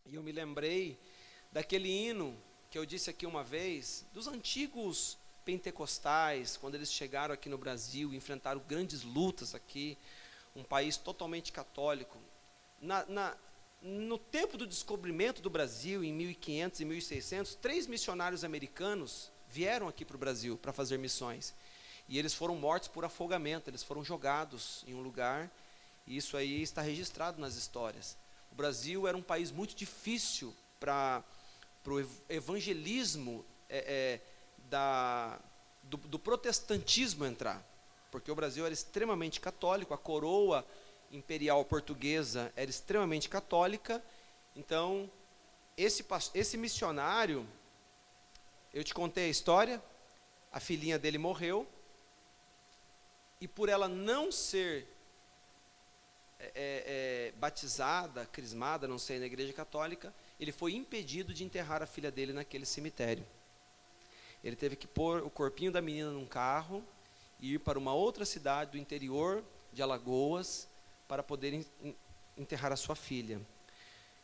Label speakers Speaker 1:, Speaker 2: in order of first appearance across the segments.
Speaker 1: E eu me lembrei daquele hino que eu disse aqui uma vez, dos antigos pentecostais, quando eles chegaram aqui no Brasil, enfrentaram grandes lutas aqui, um país totalmente católico. No tempo do descobrimento do Brasil, em 1500 e 1600, 3 missionários americanos vieram aqui para o Brasil para fazer missões. E eles foram mortos por afogamento, eles foram jogados em um lugar, e isso aí está registrado nas histórias. O Brasil era um país muito difícil para o evangelismo do protestantismo entrar, porque o Brasil era extremamente católico, a coroa imperial portuguesa era extremamente católica. Então, esse missionário, eu te contei a história, a filhinha dele morreu, e por ela não ser batizada, crismada, não sei, na igreja católica, ele foi impedido de enterrar a filha dele naquele cemitério. Ele teve que pôr o corpinho da menina num carro e ir para uma outra cidade do interior de Alagoas para poder enterrar a sua filha.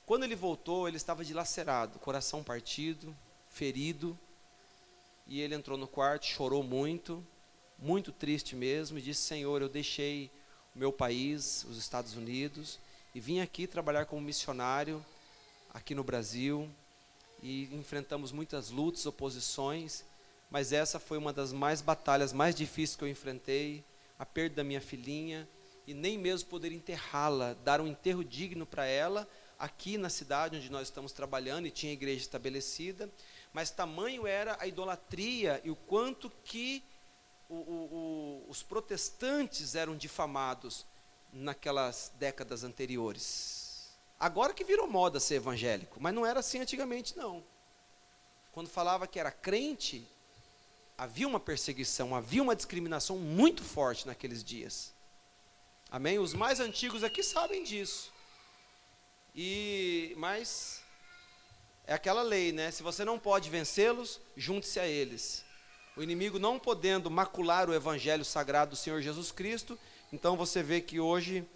Speaker 1: Quando ele voltou, ele estava dilacerado, coração partido, ferido, e ele entrou no quarto, chorou muito, muito triste mesmo, e disse: Senhor, eu deixei o meu país, os Estados Unidos, e vim aqui trabalhar como missionário aqui no Brasil, e enfrentamos muitas lutas, oposições, mas essa foi uma das batalhas mais difíceis que eu enfrentei, a perda da minha filhinha, e nem mesmo poder enterrá-la, dar um enterro digno para ela, aqui na cidade onde nós estamos trabalhando, e tinha igreja estabelecida, mas tamanho era a idolatria, e o quanto que os protestantes eram difamados naquelas décadas anteriores. Agora que virou moda ser evangélico, mas não era assim antigamente não. Quando falava que era crente, havia uma perseguição, havia uma discriminação muito forte naqueles dias. Amém? Os mais antigos aqui sabem disso. Mas é aquela lei, né? Se você não pode vencê-los, junte-se a eles. O inimigo não podendo macular o evangelho sagrado do Senhor Jesus Cristo, então você vê que hoje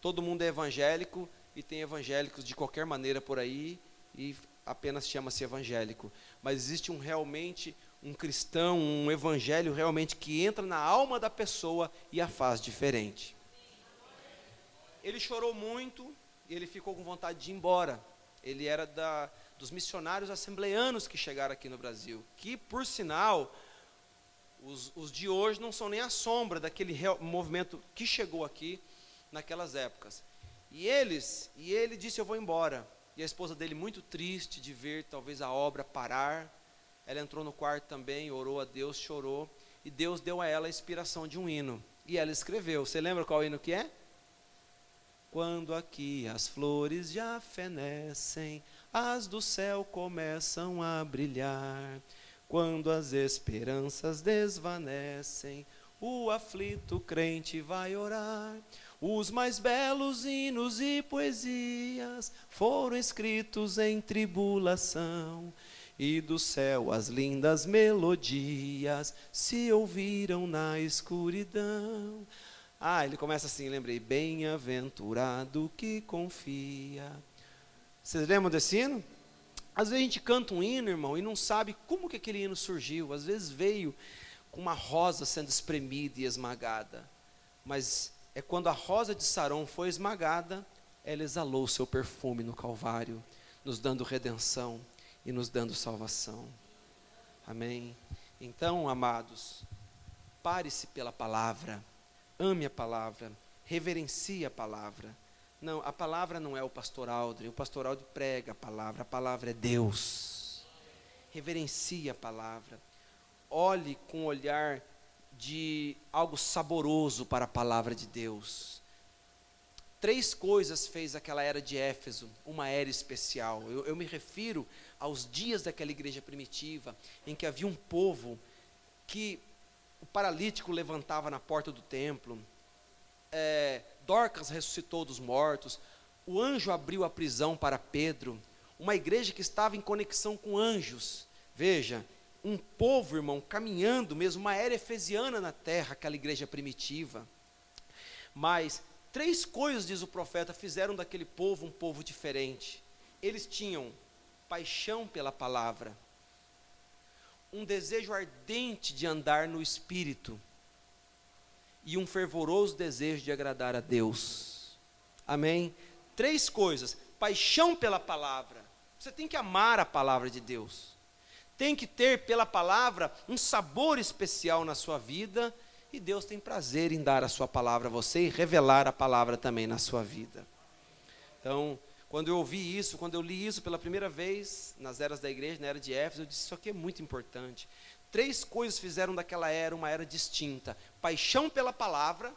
Speaker 1: todo mundo é evangélico, e tem evangélicos de qualquer maneira por aí, e apenas chama-se evangélico. Mas existe realmente um cristão, um evangelho realmente que entra na alma da pessoa e a faz diferente. Ele chorou muito, e ele ficou com vontade de ir embora. Ele era dos missionários assembleanos que chegaram aqui no Brasil, que por sinal, os de hoje não são nem a sombra daquele movimento que chegou aqui naquelas épocas. E ele disse: eu vou embora. E a esposa dele, muito triste de ver talvez a obra parar, ela entrou no quarto também, orou a Deus, chorou, e Deus deu a ela a inspiração de um hino, e ela escreveu. Você lembra qual hino que é? Quando aqui as flores já fenecem, as do céu começam a brilhar, quando as esperanças desvanecem, o aflito crente vai orar. Os mais belos hinos e poesias foram escritos em tribulação, e do céu as lindas melodias se ouviram na escuridão. Ele começa assim, lembrei: bem-aventurado que confia. Vocês lembram desse hino? Às vezes a gente canta um hino, irmão, e não sabe como que aquele hino surgiu. Às vezes veio com uma rosa sendo espremida e esmagada, mas é quando a rosa de Saron foi esmagada, ela exalou o seu perfume no Calvário, nos dando redenção e nos dando salvação. Amém? Então, amados, pare-se pela palavra, ame a palavra, reverencie a palavra. Não, a palavra não é o pastor Aldre prega a palavra é Deus. Reverencie a palavra, olhe com um olhar de algo saboroso para a palavra de Deus. 3 coisas fez aquela era de Éfeso uma era especial. Eu me refiro aos dias daquela igreja primitiva, em que havia um povo que o paralítico levantava na porta do templo, Dorcas ressuscitou dos mortos, o anjo abriu a prisão para Pedro, uma igreja que estava em conexão com anjos. Veja, um povo, irmão, caminhando mesmo, uma era efesiana na terra, aquela igreja primitiva. Mas 3 coisas, diz o profeta, fizeram daquele povo um povo diferente. eles tinham paixão pela palavra, um desejo ardente de andar no Espírito e um fervoroso desejo de agradar a Deus. Amém? 3 coisas: paixão pela palavra. Você tem que amar a palavra de Deus. Tem que ter pela palavra um sabor especial na sua vida, e Deus tem prazer em dar a sua palavra a você e revelar a palavra também na sua vida. Então, quando eu ouvi isso, quando eu li isso pela primeira vez, nas eras da igreja, na era de Éfeso, eu disse: isso aqui é muito importante. 3 coisas fizeram daquela era uma era distinta: paixão pela palavra,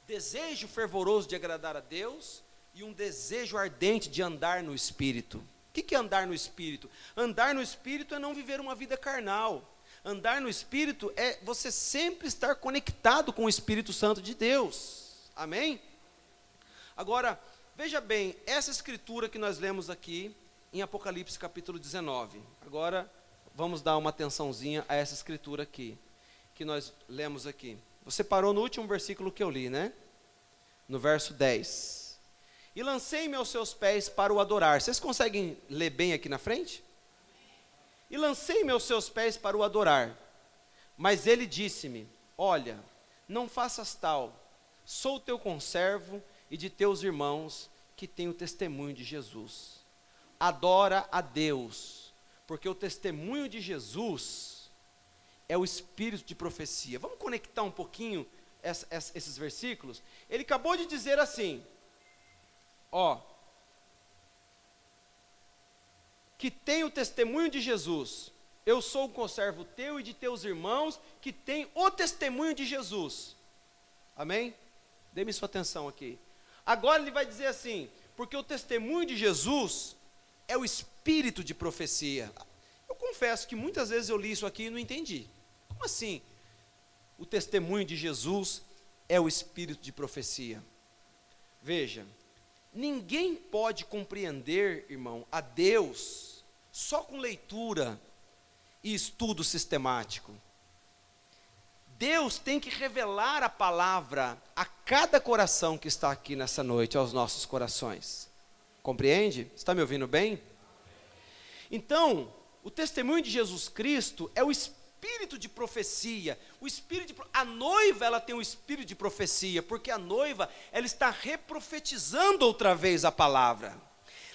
Speaker 1: desejo fervoroso de agradar a Deus e um desejo ardente de andar no Espírito. O que é andar no Espírito? Andar no Espírito é não viver uma vida carnal. Andar no Espírito é você sempre estar conectado com o Espírito Santo de Deus. Amém? Agora, veja bem, essa escritura que nós lemos aqui em Apocalipse capítulo 19. Agora, vamos dar uma atençãozinha a essa escritura aqui, que nós lemos aqui. Você parou no último versículo que eu li, né? No verso 10. E lancei-me aos seus pés para o adorar. Vocês conseguem ler bem aqui na frente? E lancei-me aos seus pés para o adorar. Mas ele disse-me: olha, não faças tal, sou teu conservo e de teus irmãos que têm o testemunho de Jesus. Adora a Deus, porque o testemunho de Jesus é o espírito de profecia. Vamos conectar um pouquinho esses versículos? Ele acabou de dizer assim, que tem o testemunho de Jesus. Eu sou o conservo teu e de teus irmãos que tem o testemunho de Jesus. Amém? Dê-me sua atenção aqui. Agora ele vai dizer assim: porque o testemunho de Jesus é o espírito de profecia. Eu confesso que muitas vezes eu li isso aqui e não entendi. Como assim? O testemunho de Jesus é o espírito de profecia. Veja, ninguém pode compreender, irmão, a Deus só com leitura e estudo sistemático. Deus tem que revelar a palavra a cada coração que está aqui nessa noite, aos nossos corações. Compreende? Está me ouvindo bem? Então, o testemunho de Jesus Cristo é o espírito de profecia. A noiva, ela tem o espírito de profecia, porque a noiva, ela está reprofetizando outra vez a palavra.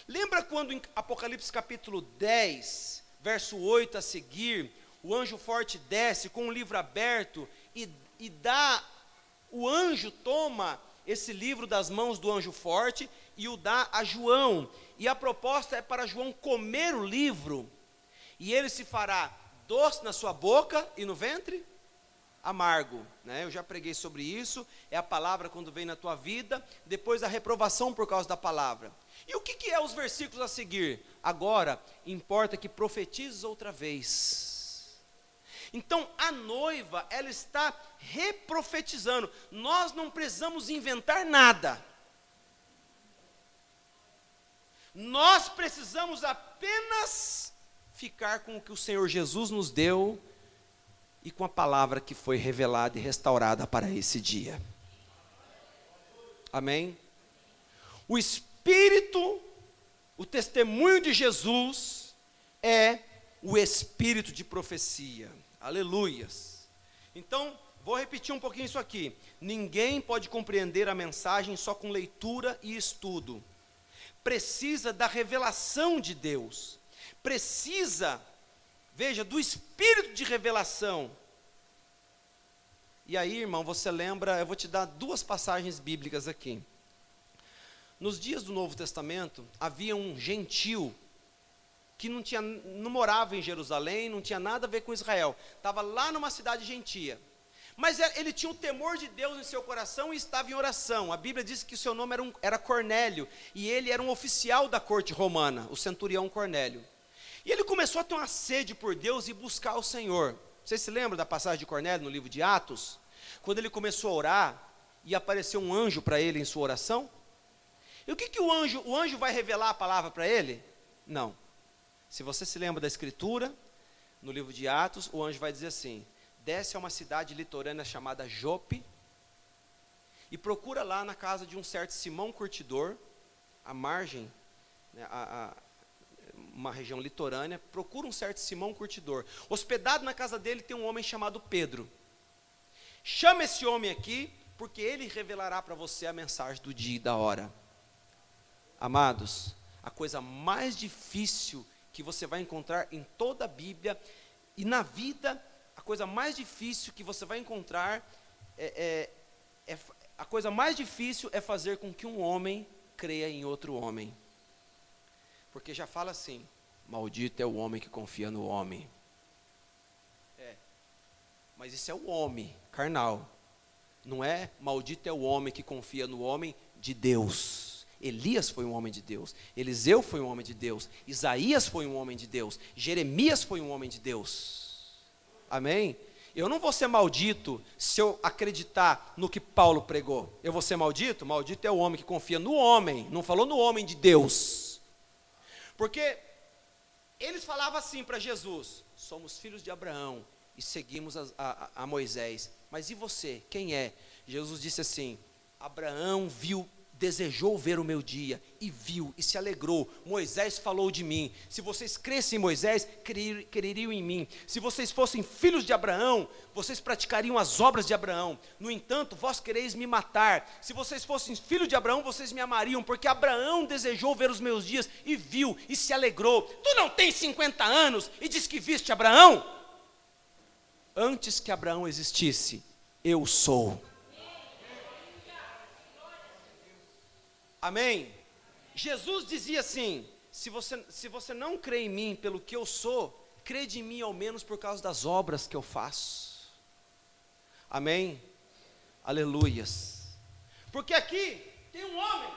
Speaker 1: Lembra quando em Apocalipse capítulo 10, verso 8 a seguir, o anjo forte desce com o livro aberto o anjo toma esse livro das mãos do anjo forte e o dá a João. E a proposta é para João comer o livro, e ele se fará doce na sua boca e no ventre amargo, né? Eu já preguei sobre isso. É a palavra quando vem na tua vida, depois a reprovação por causa da palavra. E o que é os versículos a seguir? Agora, importa que profetizes outra vez. Então, a noiva, ela está reprofetizando. Nós não precisamos inventar nada. Nós precisamos apenas ficar com o que o Senhor Jesus nos deu e com a palavra que foi revelada e restaurada para esse dia. Amém? O Espírito, o testemunho de Jesus é o espírito de profecia. Aleluias. Então, vou repetir um pouquinho isso aqui. Ninguém pode compreender a mensagem só com leitura e estudo. Precisa da revelação de Deus. Precisa, veja, do espírito de revelação. E aí, irmão, você lembra, eu vou te dar 2 passagens bíblicas aqui. Nos dias do Novo Testamento, havia um gentil que não morava em Jerusalém, não tinha nada a ver com Israel. Estava lá numa cidade gentia. Mas ele tinha o temor de Deus em seu coração e estava em oração. A Bíblia diz que o seu nome era Cornélio, e ele era um oficial da corte romana, o centurião Cornélio. E ele começou a ter uma sede por Deus e buscar o Senhor. Vocês se lembram da passagem de Cornélio no livro de Atos? Quando ele começou a orar e apareceu um anjo para ele em sua oração? E o que o anjo vai revelar a palavra para ele? Não. Se você se lembra da escritura, no livro de Atos, o anjo vai dizer assim: desce a uma cidade litorânea chamada Jope e procura lá na casa de um certo Simão Curtidor, à margem né, uma região litorânea, procura um certo Simão curtidor. Hospedado na casa dele tem um homem chamado Pedro. Chama esse homem aqui, porque ele revelará para você a mensagem do dia e da hora. Amados, a coisa mais difícil que você vai encontrar em toda a Bíblia e na vida, a coisa mais difícil que você vai encontrar a coisa mais difícil é fazer com que um homem creia em outro homem. Porque já fala assim, maldito é o homem que confia no homem. Mas isso é o homem carnal. Não é maldito é o homem que confia no homem de Deus. Elias foi um homem de Deus. Eliseu foi um homem de Deus. Isaías foi um homem de Deus. Jeremias foi um homem de Deus. Amém? Eu não vou ser maldito se eu acreditar no que Paulo pregou. Eu vou ser maldito? Maldito é o homem que confia no homem. Não falou no homem de Deus. Porque eles falavam assim para Jesus: somos filhos de Abraão e seguimos a Moisés. Mas e você? Quem é? Jesus disse assim: Abraão desejou ver o meu dia, e viu, e se alegrou. Moisés falou de mim. Se vocês crescem em Moisés, creriam em mim. Se vocês fossem filhos de Abraão, vocês praticariam as obras de Abraão. No entanto, vós quereis me matar. Se vocês fossem filhos de Abraão, vocês me amariam, porque Abraão desejou ver os meus dias, e viu, e se alegrou. Tu não tens 50 anos, e diz que viste Abraão? Antes que Abraão existisse, eu sou. Amém? Jesus dizia assim: se você não crê em mim pelo que eu sou, crede em mim ao menos por causa das obras que eu faço. Amém? Aleluias. Porque aqui tem um homem,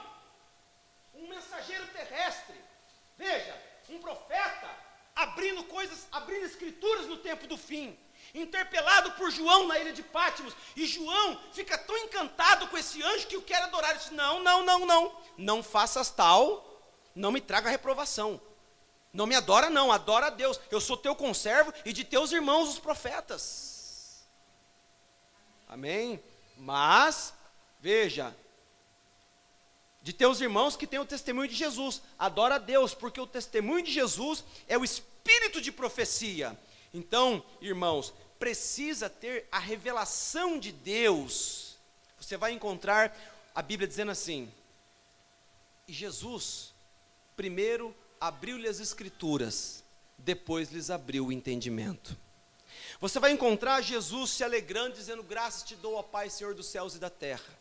Speaker 1: um mensageiro terrestre, veja, um profeta, abrindo escrituras no tempo do fim, interpelado por João na ilha de Pátimos, e João fica tão encantado com esse anjo que o quer adorar. Ele diz: não faças tal, não me traga reprovação, não me adora não, adora a Deus, eu sou teu conservo e de teus irmãos os profetas. Amém? Mas, veja, de teus irmãos que têm o testemunho de Jesus, adora a Deus, porque o testemunho de Jesus é o espírito de profecia. Então, irmãos, precisa ter a revelação de Deus. Você vai encontrar a Bíblia dizendo assim: e Jesus primeiro abriu-lhe as escrituras, depois lhes abriu o entendimento. Você vai encontrar Jesus se alegrando, dizendo: graças te dou, ó Pai, Senhor dos céus e da terra,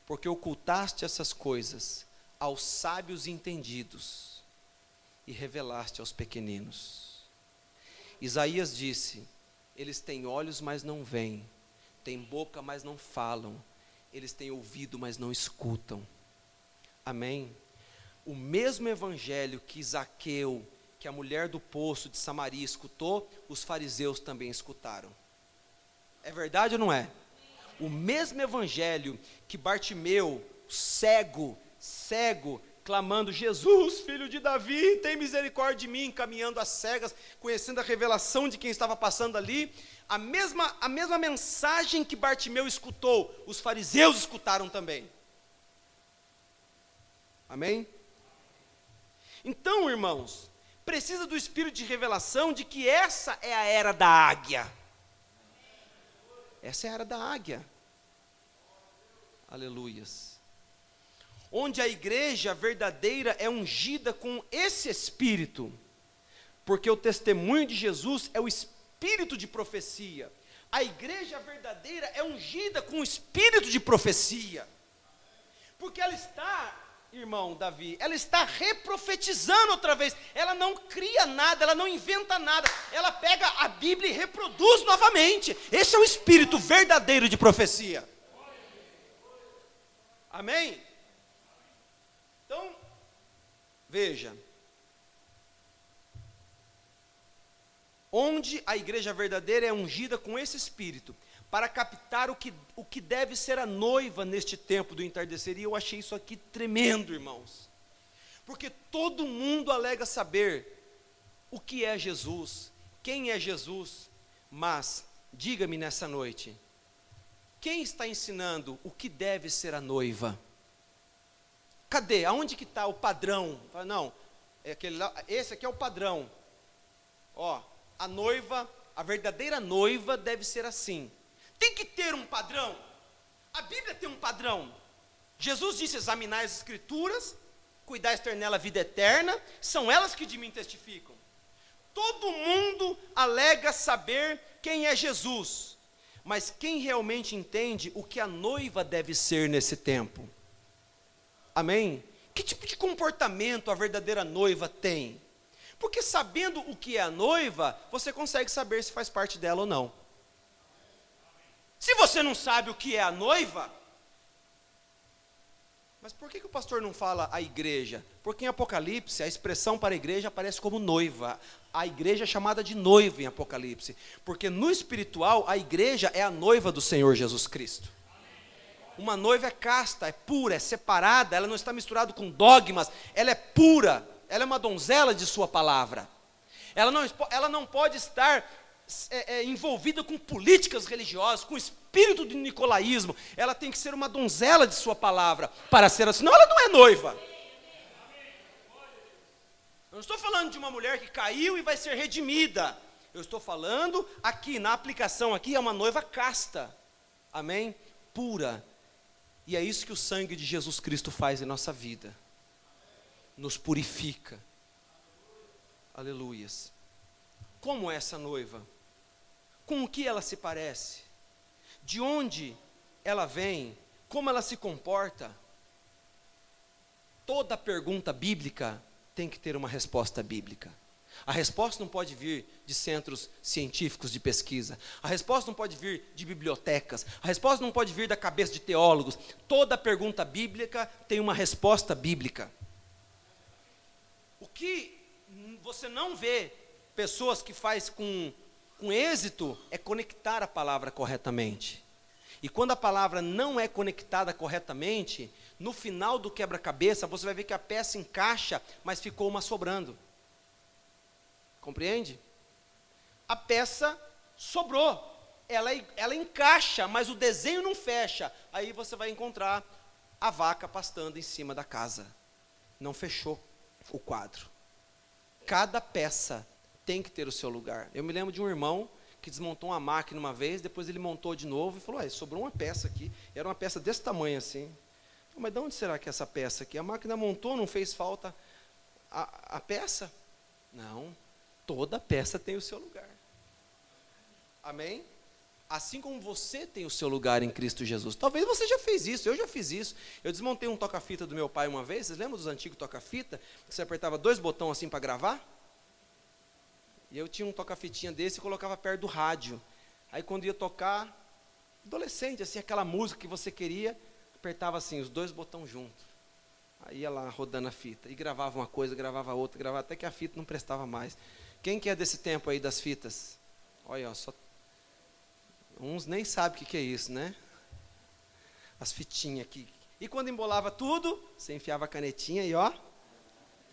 Speaker 1: porque ocultaste essas coisas aos sábios e entendidos e revelaste aos pequeninos. Isaías disse: eles têm olhos, mas não veem, têm boca, mas não falam, eles têm ouvido, mas não escutam. Amém? O mesmo evangelho que Zaqueu, que a mulher do poço de Samaria escutou, os fariseus também escutaram. É verdade ou não é? O mesmo evangelho que Bartimeu, cego, clamando: Jesus, filho de Davi, tem misericórdia de mim, caminhando às cegas, conhecendo a revelação de quem estava passando ali, a mesma mensagem que Bartimeu escutou, os fariseus escutaram também. Amém? Então, irmãos, precisa do espírito de revelação de que essa é a era da águia. Essa é a era da águia. Aleluias. Onde a igreja verdadeira é ungida com esse espírito, porque o testemunho de Jesus é o espírito de profecia. A igreja verdadeira é ungida com o espírito de profecia, porque ela está, irmão Davi, ela está reprofetizando outra vez. Ela não cria nada, ela não inventa nada, ela pega a Bíblia e reproduz novamente. Esse é o espírito verdadeiro de profecia. Amém? Então, veja, onde a igreja verdadeira é ungida com esse espírito, para captar o que deve ser a noiva neste tempo do entardecer. E eu achei isso aqui tremendo, irmãos, porque todo mundo alega saber o que é Jesus, quem é Jesus, mas, diga-me nessa noite, quem está ensinando o que deve ser a noiva? Cadê? Aonde que está o padrão? Fala, não, esse aqui é o padrão. Ó, a noiva, a verdadeira noiva deve ser assim. Tem que ter um padrão. A Bíblia tem um padrão. Jesus disse, examinai as escrituras, cuidais ter nela a vida eterna, são elas que de mim testificam. Todo mundo alega saber quem é Jesus, mas quem realmente entende o que a noiva deve ser nesse tempo? Amém? Que tipo de comportamento a verdadeira noiva tem? Porque sabendo o que é a noiva, você consegue saber se faz parte dela ou não. Se você não sabe o que é a noiva, mas por que o pastor não fala a igreja? Porque em Apocalipse a expressão para a igreja aparece como noiva. A igreja é chamada de noiva em Apocalipse, porque no espiritual a igreja é a noiva do Senhor Jesus Cristo. Uma noiva é casta, é pura, é separada, ela não está misturada com dogmas, ela é pura, ela é uma donzela de sua palavra. Ela não pode estar envolvida com políticas religiosas, com o espírito do nicolaísmo. Ela tem que ser uma donzela de sua palavra para ser assim, senão ela não é noiva. Eu não estou falando de uma mulher que caiu e vai ser redimida. Eu estou falando aqui, na aplicação aqui, é uma noiva casta. Amém? Pura. E é isso que o sangue de Jesus Cristo faz em nossa vida. Nos purifica. Aleluias. Como é essa noiva? Com o que ela se parece? De onde ela vem? Como ela se comporta? Toda pergunta bíblica tem que ter uma resposta bíblica. A resposta não pode vir de centros científicos de pesquisa. A resposta não pode vir de bibliotecas. A resposta não pode vir da cabeça de teólogos. Toda pergunta bíblica tem uma resposta bíblica. O que você não vê pessoas que faz com êxito é conectar a palavra corretamente. E quando a palavra não é conectada corretamente, no final do quebra-cabeça, você vai ver que a peça encaixa, mas ficou uma sobrando. Compreende? A peça sobrou. Ela encaixa, mas o desenho não fecha. Aí você vai encontrar a vaca pastando em cima da casa. Não fechou o quadro. Cada peça tem que ter o seu lugar. Eu me lembro de um irmão que desmontou uma máquina uma vez, depois ele montou de novo e falou, sobrou uma peça aqui. Era uma peça desse tamanho assim. Mas de onde será que é essa peça aqui? A máquina montou, não fez falta a peça? Não, toda peça tem o seu lugar. Amém? Assim como você tem o seu lugar em Cristo Jesus. Talvez você já fez isso, eu já fiz isso. Eu desmontei um toca-fita do meu pai uma vez, vocês lembram dos antigos toca-fita? Que você apertava 2 botões assim para gravar? E eu tinha um toca-fitinha desse e colocava perto do rádio. Aí quando ia tocar, adolescente, assim, aquela música que você queria, apertava assim, os 2 botões juntos. Aí ia lá rodando a fita. E gravava uma coisa, gravava outra, gravava até que a fita não prestava mais. Quem que é desse tempo aí das fitas? Olha, só... Uns nem sabem o que é isso, né? As fitinhas aqui. E quando embolava tudo, você enfiava a canetinha e ó...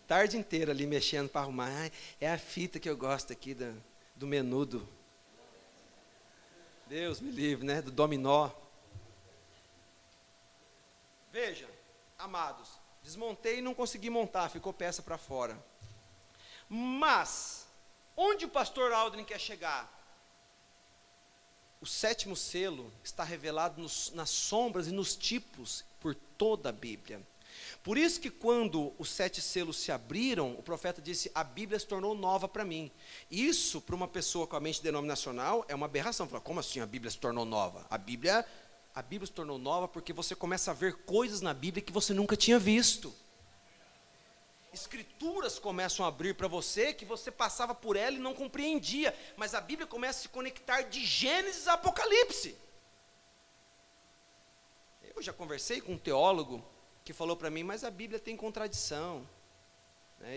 Speaker 1: tarde inteira ali mexendo para arrumar. É a fita que eu gosto aqui do menudo. Deus me livre, né? Do dominó. Veja, amados, desmontei e não consegui montar, ficou peça para fora. Mas, onde o pastor Aldrin quer chegar? O 7º selo está revelado nas sombras e nos tipos por toda a Bíblia. Por isso que quando os 7 selos se abriram, o profeta disse, a Bíblia se tornou nova para mim. Isso, para uma pessoa com a mente denominacional, é uma aberração. Fala, como assim a Bíblia se tornou nova? A Bíblia se tornou nova porque você começa a ver coisas na Bíblia que você nunca tinha visto. Escrituras começam a abrir para você, que você passava por ela e não compreendia. Mas a Bíblia começa a se conectar de Gênesis a Apocalipse. Eu já conversei com um teólogo que falou para mim, mas a Bíblia tem contradição.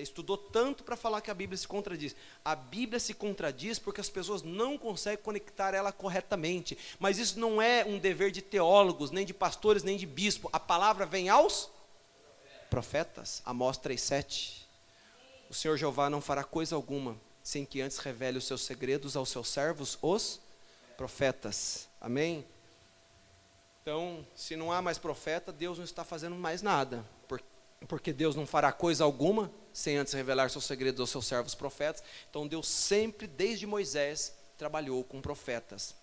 Speaker 1: Estudou tanto para falar que a Bíblia se contradiz. A Bíblia se contradiz porque as pessoas não conseguem conectar ela corretamente. Mas isso não é um dever de teólogos, nem de pastores, nem de bispo. A palavra vem aos profetas. Amós 3:7. O Senhor Jeová não fará coisa alguma, sem que antes revele os seus segredos aos seus servos, os profetas. Amém? Então, se não há mais profeta, Deus não está fazendo mais nada. porque Deus não fará coisa alguma sem antes revelar seus segredos aos seus servos profetas. Então Deus sempre, desde Moisés, trabalhou com profetas.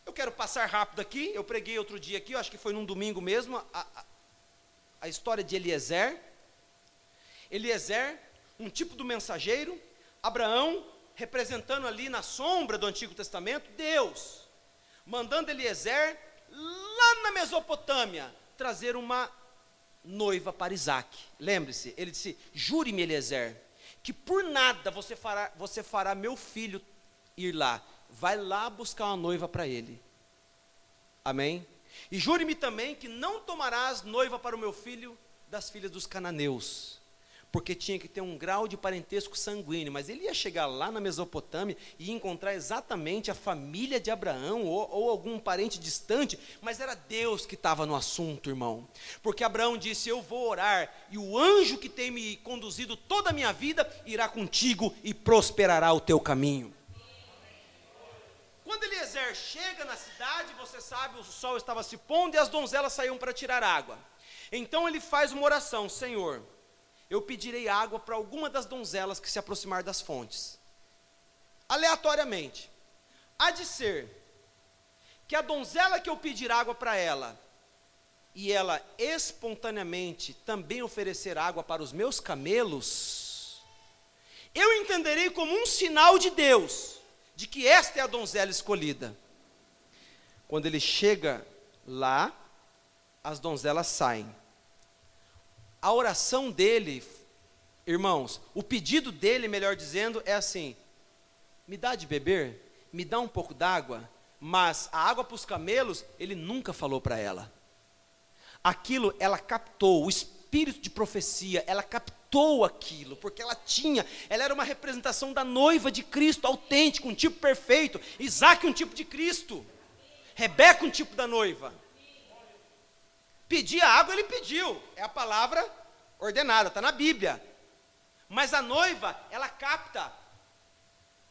Speaker 1: Eu quero passar rápido aqui, eu preguei outro dia aqui, eu acho que foi num domingo mesmo, a história de Eliezer. Eliezer, um tipo do mensageiro, Abraão, representando ali na sombra do Antigo Testamento, Deus, mandando Eliezer, lá na Mesopotâmia, trazer uma noiva para Isaac. Lembre-se, ele disse: jure-me, Eliezer, que por nada você fará meu filho ir lá. Vai lá buscar uma noiva para ele. Amém? E jure-me também que não tomarás noiva para o meu filho das filhas dos cananeus, porque tinha que ter um grau de parentesco sanguíneo. Mas ele ia chegar lá na Mesopotâmia e encontrar exatamente a família de Abraão, ou algum parente distante, mas era Deus que estava no assunto, irmão. Porque Abraão disse: eu vou orar, e o anjo que tem me conduzido toda a minha vida, irá contigo e prosperará o teu caminho. Quando Eliezer chega na cidade, você sabe, o sol estava se pondo e as donzelas saíam para tirar água. Então ele faz uma oração: Senhor, eu pedirei água para alguma das donzelas que se aproximar das fontes. Aleatoriamente. Há de ser que a donzela que eu pedir água para ela, e ela espontaneamente também oferecer água para os meus camelos, eu entenderei como um sinal de Deus, de que esta é a donzela escolhida. Quando ele chega lá, as donzelas saem. A oração dele, irmãos, o pedido dele, melhor dizendo, é assim: me dá de beber, me dá um pouco d'água. Mas a água para os camelos, ele nunca falou para ela. Aquilo ela captou, o espírito de profecia, ela captou aquilo, porque ela era uma representação da noiva de Cristo, autêntica, um tipo perfeito. Isaac, um tipo de Cristo. Rebeca, um tipo da noiva. Pedir a água, ele pediu, é a palavra ordenada, está na Bíblia. Mas a noiva, ela capta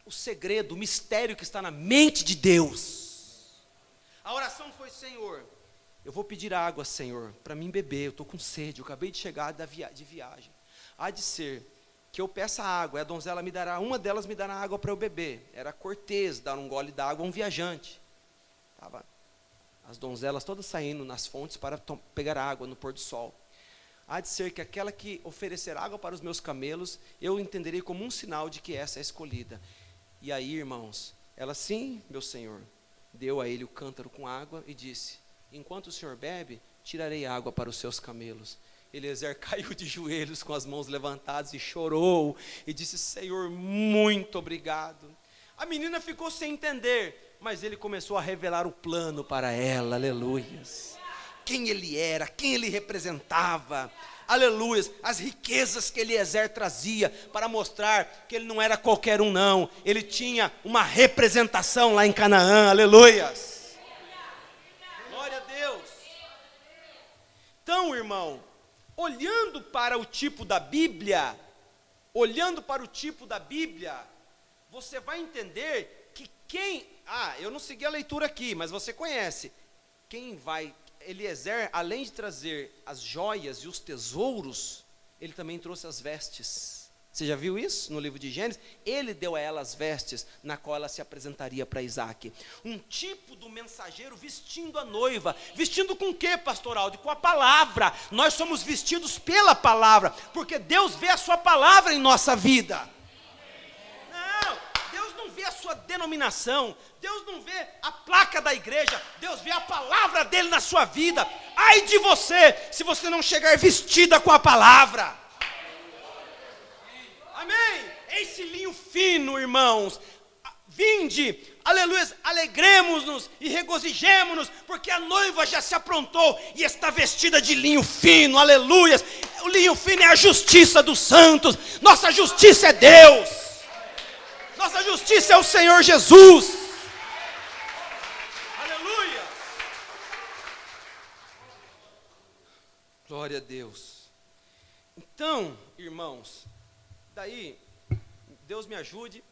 Speaker 1: o segredo, o mistério que está na mente de Deus. A oração foi: Senhor, eu vou pedir água, Senhor, para mim beber, eu estou com sede, eu acabei de chegar de viagem. Há de ser que eu peça água, e a donzela me dará, uma delas me dará água para eu beber. Era cortês dar um gole d'água a um viajante. Estava as donzelas todas saindo nas fontes para pegar água no pôr do sol. Há de ser que aquela que oferecer água para os meus camelos, eu entenderei como um sinal de que essa é a escolhida. E aí, irmãos, ela: sim, meu senhor. Deu a ele o cântaro com água e disse: enquanto o senhor bebe, tirarei água para os seus camelos. Eliezer caiu de joelhos com as mãos levantadas e chorou e disse: Senhor, muito obrigado. A menina ficou sem entender, mas ele começou a revelar o plano para ela, aleluias. Quem ele era, quem ele representava, aleluias. As riquezas que Eliezer trazia para mostrar que ele não era qualquer um não. Ele tinha uma representação lá em Canaã, aleluias. Glória a Deus. Então, irmão, olhando para o tipo da Bíblia, você vai entender que eu não segui a leitura aqui, mas você conhece. Eliezer, além de trazer as joias e os tesouros, ele também trouxe as vestes. Você já viu isso no livro de Gênesis? Ele deu a ela as vestes, na qual ela se apresentaria para Isaac. Um tipo do mensageiro vestindo a noiva. Vestindo com o que, pastor Aldo? Com a palavra. Nós somos vestidos pela palavra, porque Deus vê a sua palavra em nossa vida. Não, Deus não vê a sua denominação, Deus não vê a placa da igreja, Deus vê a palavra dele na sua vida. Ai de você, se você não chegar vestida com a palavra. Amém? Esse linho fino, irmãos. Vinde, aleluia, alegremos-nos e regozijemos-nos, porque a noiva já se aprontou e está vestida de linho fino, aleluia. O linho fino é a justiça dos santos. Nossa justiça é Deus. Nossa justiça é o Senhor Jesus. Aleluia. Glória a Deus. Então, irmãos, daí, Deus me ajude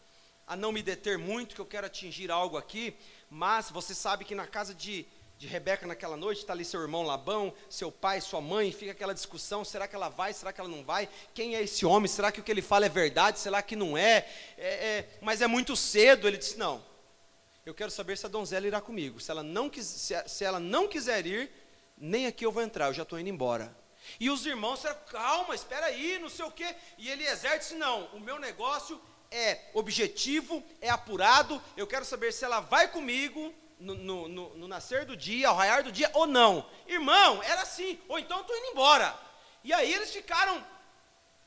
Speaker 1: a não me deter muito, que eu quero atingir algo aqui, mas você sabe que na casa de de Rebeca naquela noite, está ali seu irmão Labão, seu pai, sua mãe, fica aquela discussão, será que ela vai, será que ela não vai? Quem é esse homem? Será que o que ele fala é verdade? Será que não é? Mas é muito cedo. Ele disse, não, eu quero saber se a donzela irá comigo. Se ela não quiser ir, nem aqui eu vou entrar, eu já estou indo embora. E os irmãos disseram, calma, espera aí, não sei o quê. E Eliezer disse, não, o meu negócio é objetivo, é apurado, eu quero saber se ela vai comigo no nascer do dia, ao raiar do dia, ou não. Irmão, era assim, ou então eu estou indo embora. E aí eles ficaram,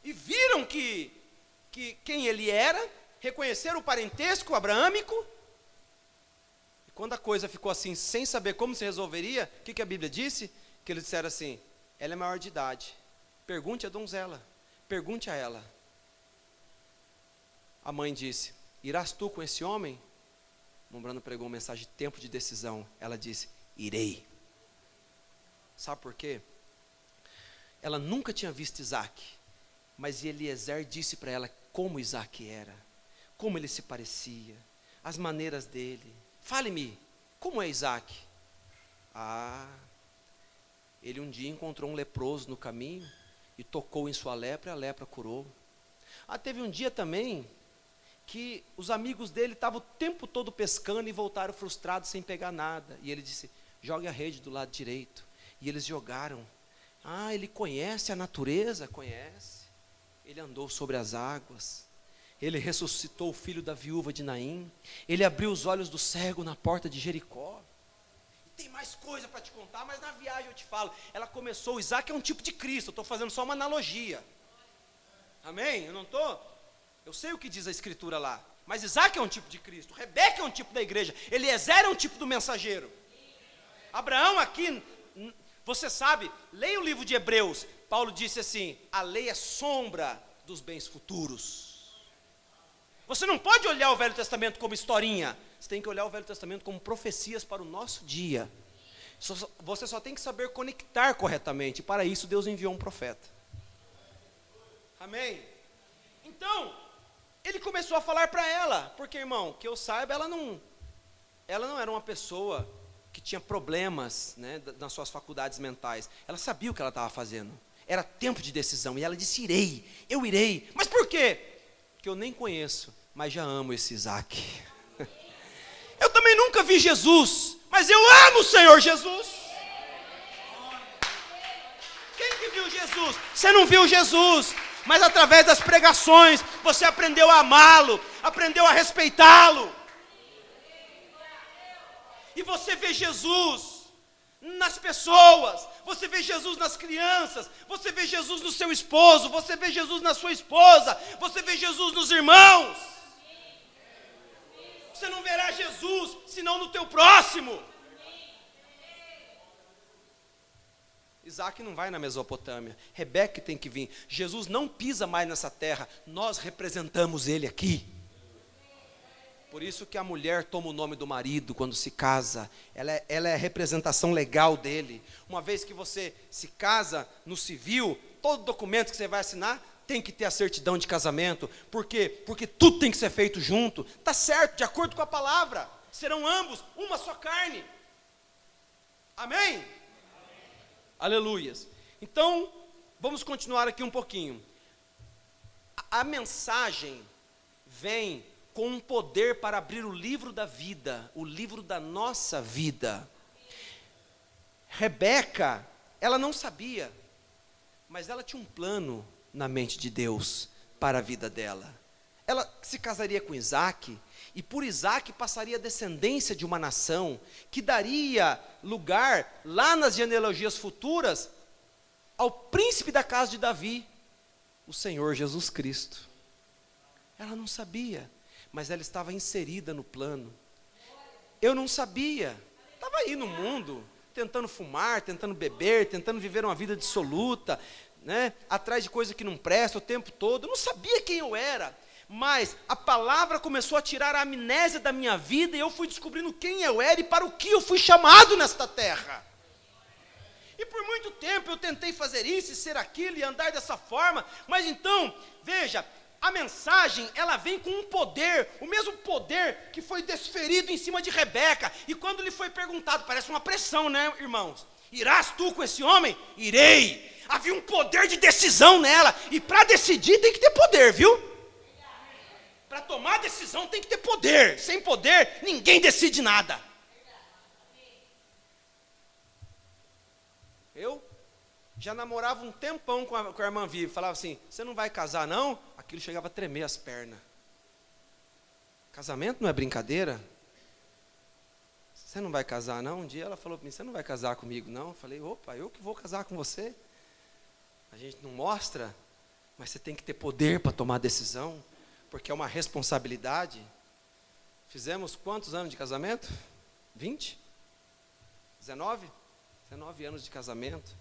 Speaker 1: e viram que quem ele era, reconheceram o parentesco abraâmico. E quando a coisa ficou assim, sem saber como se resolveria, o que a Bíblia disse? Que eles disseram assim, ela é maior de idade, pergunte a donzela, pergunte a ela. A mãe disse, irás tu com esse homem? Mombrano pregou uma mensagem de tempo de decisão. Ela disse, irei. Sabe por quê? Ela nunca tinha visto Isaac, mas Eliezer disse para ela como Isaac era, como ele se parecia, as maneiras dele. Fale-me, como é Isaac? Ele um dia encontrou um leproso no caminho e tocou em sua lepra e a lepra curou. Teve um dia também que os amigos dele estavam o tempo todo pescando e voltaram frustrados sem pegar nada. E ele disse, jogue a rede do lado direito. E eles jogaram. Ele conhece a natureza? Conhece. Ele andou sobre as águas. Ele ressuscitou o filho da viúva de Naim. Ele abriu os olhos do cego na porta de Jericó. Tem mais coisa para te contar, mas na viagem eu te falo. Ela começou, Isaac é um tipo de Cristo, eu estou fazendo só uma analogia. Amém? Eu sei o que diz a Escritura lá. Mas Isaac é um tipo de Cristo, Rebeca é um tipo da igreja, Eliezer é um tipo do mensageiro. Abraão aqui, você sabe, leia o livro de Hebreus. Paulo disse assim, a lei é sombra dos bens futuros. Você não pode olhar o Velho Testamento como historinha. Você tem que olhar o Velho Testamento como profecias para o nosso dia. Você só tem que saber conectar corretamente. E para isso Deus enviou um profeta. Amém? Então, ele começou a falar para ela. Porque, irmão, que eu saiba, ela não era uma pessoa que tinha problemas, né, nas suas faculdades mentais. Ela sabia o que ela estava fazendo. Era tempo de decisão. E ela disse, eu irei. Mas por quê? Porque eu nem conheço, mas já amo esse Isaac. Eu também nunca vi Jesus, mas eu amo o Senhor Jesus. Quem que viu Jesus? Você não viu Jesus, mas através das pregações, você aprendeu a amá-lo, aprendeu a respeitá-lo. E você vê Jesus nas pessoas, você vê Jesus nas crianças, você vê Jesus no seu esposo, você vê Jesus na sua esposa, você vê Jesus nos irmãos. Você não verá Jesus, senão no teu próximo. Isaac não vai na Mesopotâmia, Rebeca tem que vir. Jesus não pisa mais nessa terra, nós representamos ele aqui. Por isso que a mulher toma o nome do marido quando se casa, ela é a representação legal dele. Uma vez que você se casa no civil, todo documento que você vai assinar tem que ter a certidão de casamento. Por quê? Porque tudo tem que ser feito junto. Está certo, de acordo com a palavra. Serão ambos uma só carne. Amém? Amém. Aleluias. Então, vamos continuar aqui um pouquinho. A mensagem vem com um poder para abrir o livro da vida, o livro da nossa vida. Rebeca, ela não sabia, mas ela tinha um plano na mente de Deus para a vida dela. Ela se casaria com Isaac, e por Isaac passaria a descendência de uma nação, que daria lugar, lá nas genealogias futuras, ao príncipe da casa de Davi, o Senhor Jesus Cristo. Ela não sabia, mas ela estava inserida no plano. Eu não sabia, estava aí no mundo, tentando fumar, tentando beber, tentando viver uma vida dissoluta, né, atrás de coisa que não presta o tempo todo. Eu não sabia quem eu era, mas a palavra começou a tirar a amnésia da minha vida, e eu fui descobrindo quem eu era e para o que eu fui chamado nesta terra. E por muito tempo eu tentei fazer isso e ser aquilo e andar dessa forma, mas então, veja, a mensagem, ela vem com um poder, o mesmo poder que foi desferido em cima de Rebeca. E quando lhe foi perguntado, parece uma pressão, né, irmãos? Irás tu com esse homem? Irei. Havia um poder de decisão nela. E para decidir tem que ter poder, viu? Para tomar decisão tem que ter poder. Sem poder, ninguém decide nada. Eu já namorava um tempão com a irmã Vivi. Falava assim, você não vai casar não? Aquilo chegava a tremer as pernas. Casamento não é brincadeira? Você não vai casar não? Um dia ela falou para mim, você não vai casar comigo não? Eu falei, opa, eu que vou casar com você? A gente não mostra, mas você tem que ter poder para tomar decisão, porque é uma responsabilidade. Fizemos quantos anos de casamento? 20? 19? 19 anos de casamento.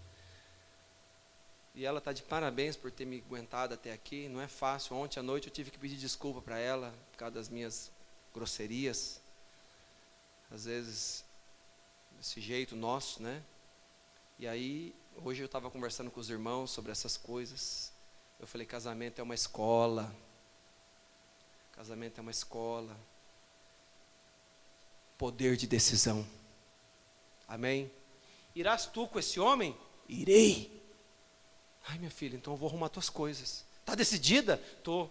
Speaker 1: E ela está de parabéns por ter me aguentado até aqui. Não é fácil. Ontem à noite eu tive que pedir desculpa para ela, por causa das minhas grosserias. Às vezes, desse jeito nosso, né? E aí, hoje eu estava conversando com os irmãos sobre essas coisas. Eu falei, casamento é uma escola. Casamento é uma escola. Poder de decisão. Amém? Irás tu com esse homem? Irei. Ai, minha filha, então eu vou arrumar tuas coisas. Está decidida? Tô.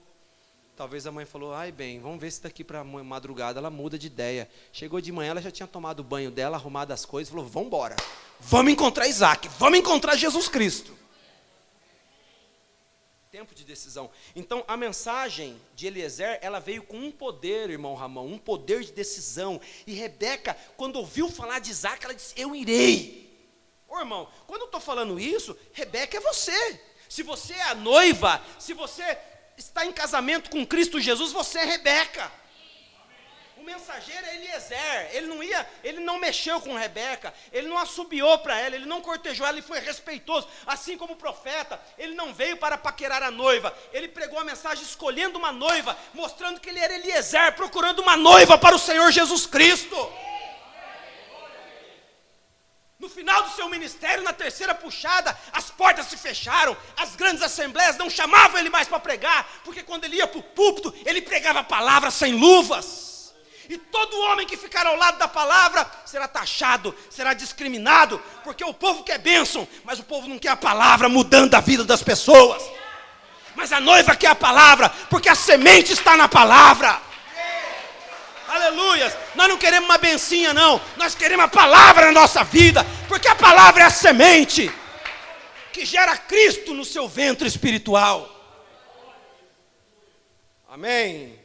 Speaker 1: Talvez a mãe falou, ai bem, vamos ver se daqui para madrugada ela muda de ideia. Chegou de manhã, ela já tinha tomado o banho dela, arrumado as coisas, falou, vamos embora. Vamos encontrar Isaac, vamos encontrar Jesus Cristo. Tempo de decisão. Então, a mensagem de Eliezer, ela veio com um poder, irmão Ramão, um poder de decisão. E Rebeca, quando ouviu falar de Isaac, ela disse, eu irei. Ô irmão, quando eu estou falando isso, Rebeca é você. Se você é a noiva, se você está em casamento com Cristo Jesus, você é Rebeca. O mensageiro é Eliezer. Ele não mexeu com Rebeca, ele não assobiou para ela, ele não cortejou ela, ele foi respeitoso. Assim como o profeta, ele não veio para paquerar a noiva, ele pregou a mensagem escolhendo uma noiva, mostrando que ele era Eliezer, procurando uma noiva para o Senhor Jesus Cristo. No final do seu ministério, na terceira puxada, as portas se fecharam, as grandes assembleias não chamavam ele mais para pregar, porque quando ele ia para o púlpito, ele pregava a palavra sem luvas. E todo homem que ficar ao lado da palavra será taxado, será discriminado, porque o povo quer bênção, mas o povo não quer a palavra mudando a vida das pessoas. Mas a noiva quer a palavra, porque a semente está na palavra. Aleluia, nós não queremos uma bencinha não, nós queremos a palavra na nossa vida, porque a palavra é a semente que gera Cristo no seu ventre espiritual. Amém?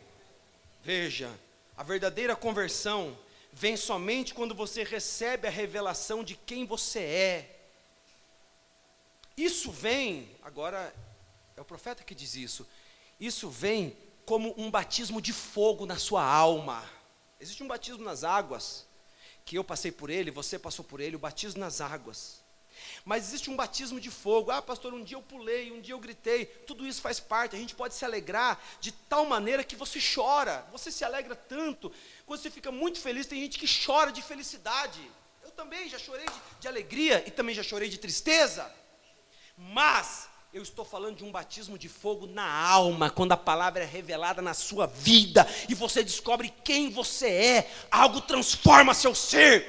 Speaker 1: Veja, a verdadeira conversão vem somente quando você recebe a revelação de quem você é. Isso vem, agora é o profeta que diz isso, isso vem como um batismo de fogo na sua alma. Existe um batismo nas águas, que eu passei por ele, você passou por ele, o batismo nas águas. Mas existe um batismo de fogo. Ah, pastor, um dia eu pulei, um dia eu gritei. Tudo isso faz parte, a gente pode se alegrar de tal maneira que você chora. Você se alegra tanto, quando você fica muito feliz, tem gente que chora de felicidade. Eu também já chorei de alegria e também já chorei de tristeza. Mas eu estou falando de um batismo de fogo na alma, quando a palavra é revelada na sua vida, e você descobre quem você é, algo transforma seu ser.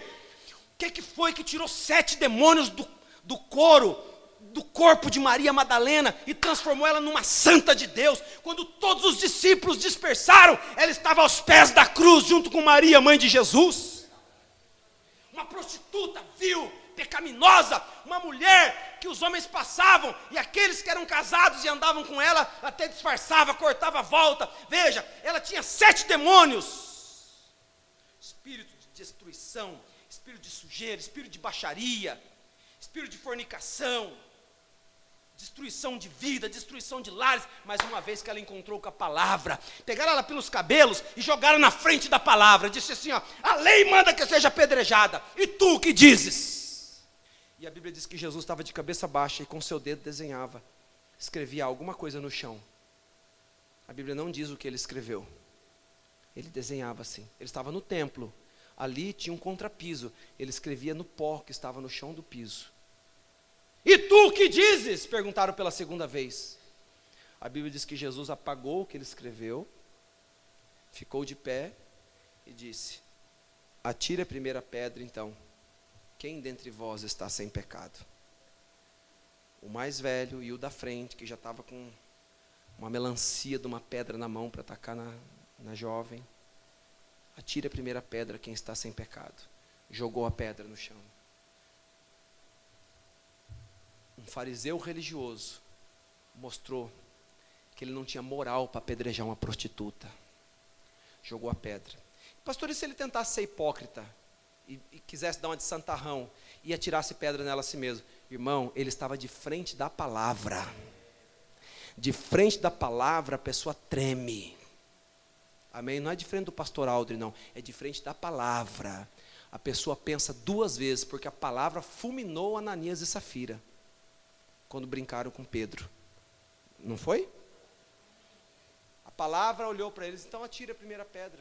Speaker 1: O que foi que tirou 7 demônios do corpo de Maria Madalena, e transformou ela numa santa de Deus? Quando todos os discípulos dispersaram, ela estava aos pés da cruz, junto com Maria, mãe de Jesus. Uma prostituta vil, pecaminosa, uma mulher que os homens passavam, e aqueles que eram casados e andavam com ela, até disfarçava, cortava a volta. Veja, ela tinha 7 demônios. Espírito de destruição, espírito de sujeira, espírito de baixaria, espírito de fornicação, destruição de vida, destruição de lares. Mas uma vez que ela encontrou com a palavra, pegaram ela pelos cabelos e jogaram na frente da palavra, disse assim, ó, a lei manda que seja apedrejada, e tu o que dizes? E a Bíblia diz que Jesus estava de cabeça baixa e com seu dedo desenhava, escrevia alguma coisa no chão. A Bíblia não diz o que ele escreveu, ele desenhava assim. Ele estava no templo, ali tinha um contrapiso, ele escrevia no pó que estava no chão do piso. E tu o que dizes? Perguntaram pela segunda vez. A Bíblia diz que Jesus apagou o que ele escreveu, ficou de pé e disse: atire a primeira pedra então. Quem dentre vós está sem pecado? O mais velho e o da frente, que já estava com uma melancia de uma pedra na mão para atacar na jovem. Atire a primeira pedra quem está sem pecado. Jogou a pedra no chão. Um fariseu religioso mostrou que ele não tinha moral para apedrejar uma prostituta. Jogou a pedra. Pastor, e se ele tentasse ser hipócrita e quisesse dar uma de santarrão e atirasse pedra nela a si mesmo? Irmão, ele estava de frente da palavra. De frente da palavra a pessoa treme. Amém? Não é de frente do pastor Aldri, não. É de frente da palavra. A pessoa pensa duas vezes, porque a palavra fulminou Ananias e Safira quando brincaram com Pedro. Não foi? A palavra olhou para eles: então atire a primeira pedra.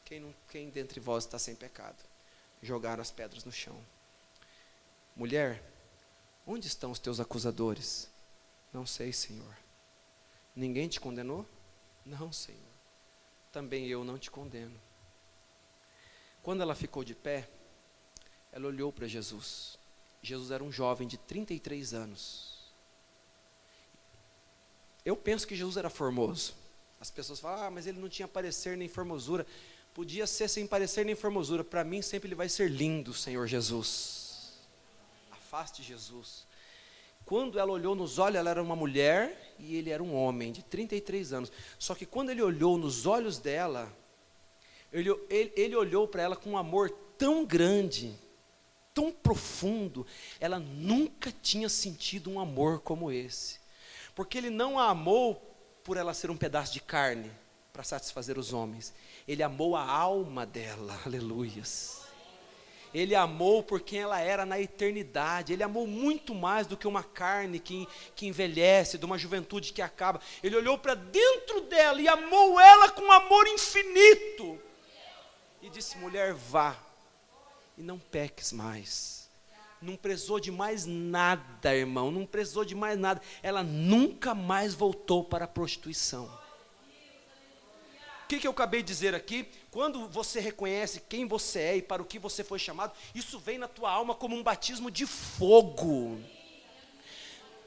Speaker 1: Quem dentre vós está sem pecado? Jogaram as pedras no chão. Mulher, onde estão os teus acusadores? Não sei, Senhor. Ninguém te condenou? Não, Senhor. Também eu não te condeno. Quando ela ficou de pé, ela olhou para Jesus. Jesus era um jovem de 33 anos. Eu penso que Jesus era formoso. As pessoas falam: mas ele não tinha parecer nem formosura. Podia ser sem parecer nem formosura. Para mim sempre ele vai ser lindo, Senhor Jesus. Afaste Jesus. Quando ela olhou nos olhos, ela era uma mulher e ele era um homem de 33 anos. Só que quando ele olhou nos olhos dela, ele olhou para ela com um amor tão grande, tão profundo. Ela nunca tinha sentido um amor como esse. Porque ele não a amou por ela ser um pedaço de carne para satisfazer os homens. Ele amou a alma dela, aleluias. Ele amou por quem ela era na eternidade. Ele amou muito mais do que uma carne que envelhece, de uma juventude que acaba. Ele olhou para dentro dela e amou ela com amor infinito. E disse: mulher, vá e não peques mais. Não precisou de mais nada, irmão. Não precisou de mais nada. Ela nunca mais voltou para a prostituição. O que eu acabei de dizer aqui? Quando você reconhece quem você é e para o que você foi chamado, isso vem na tua alma como um batismo de fogo.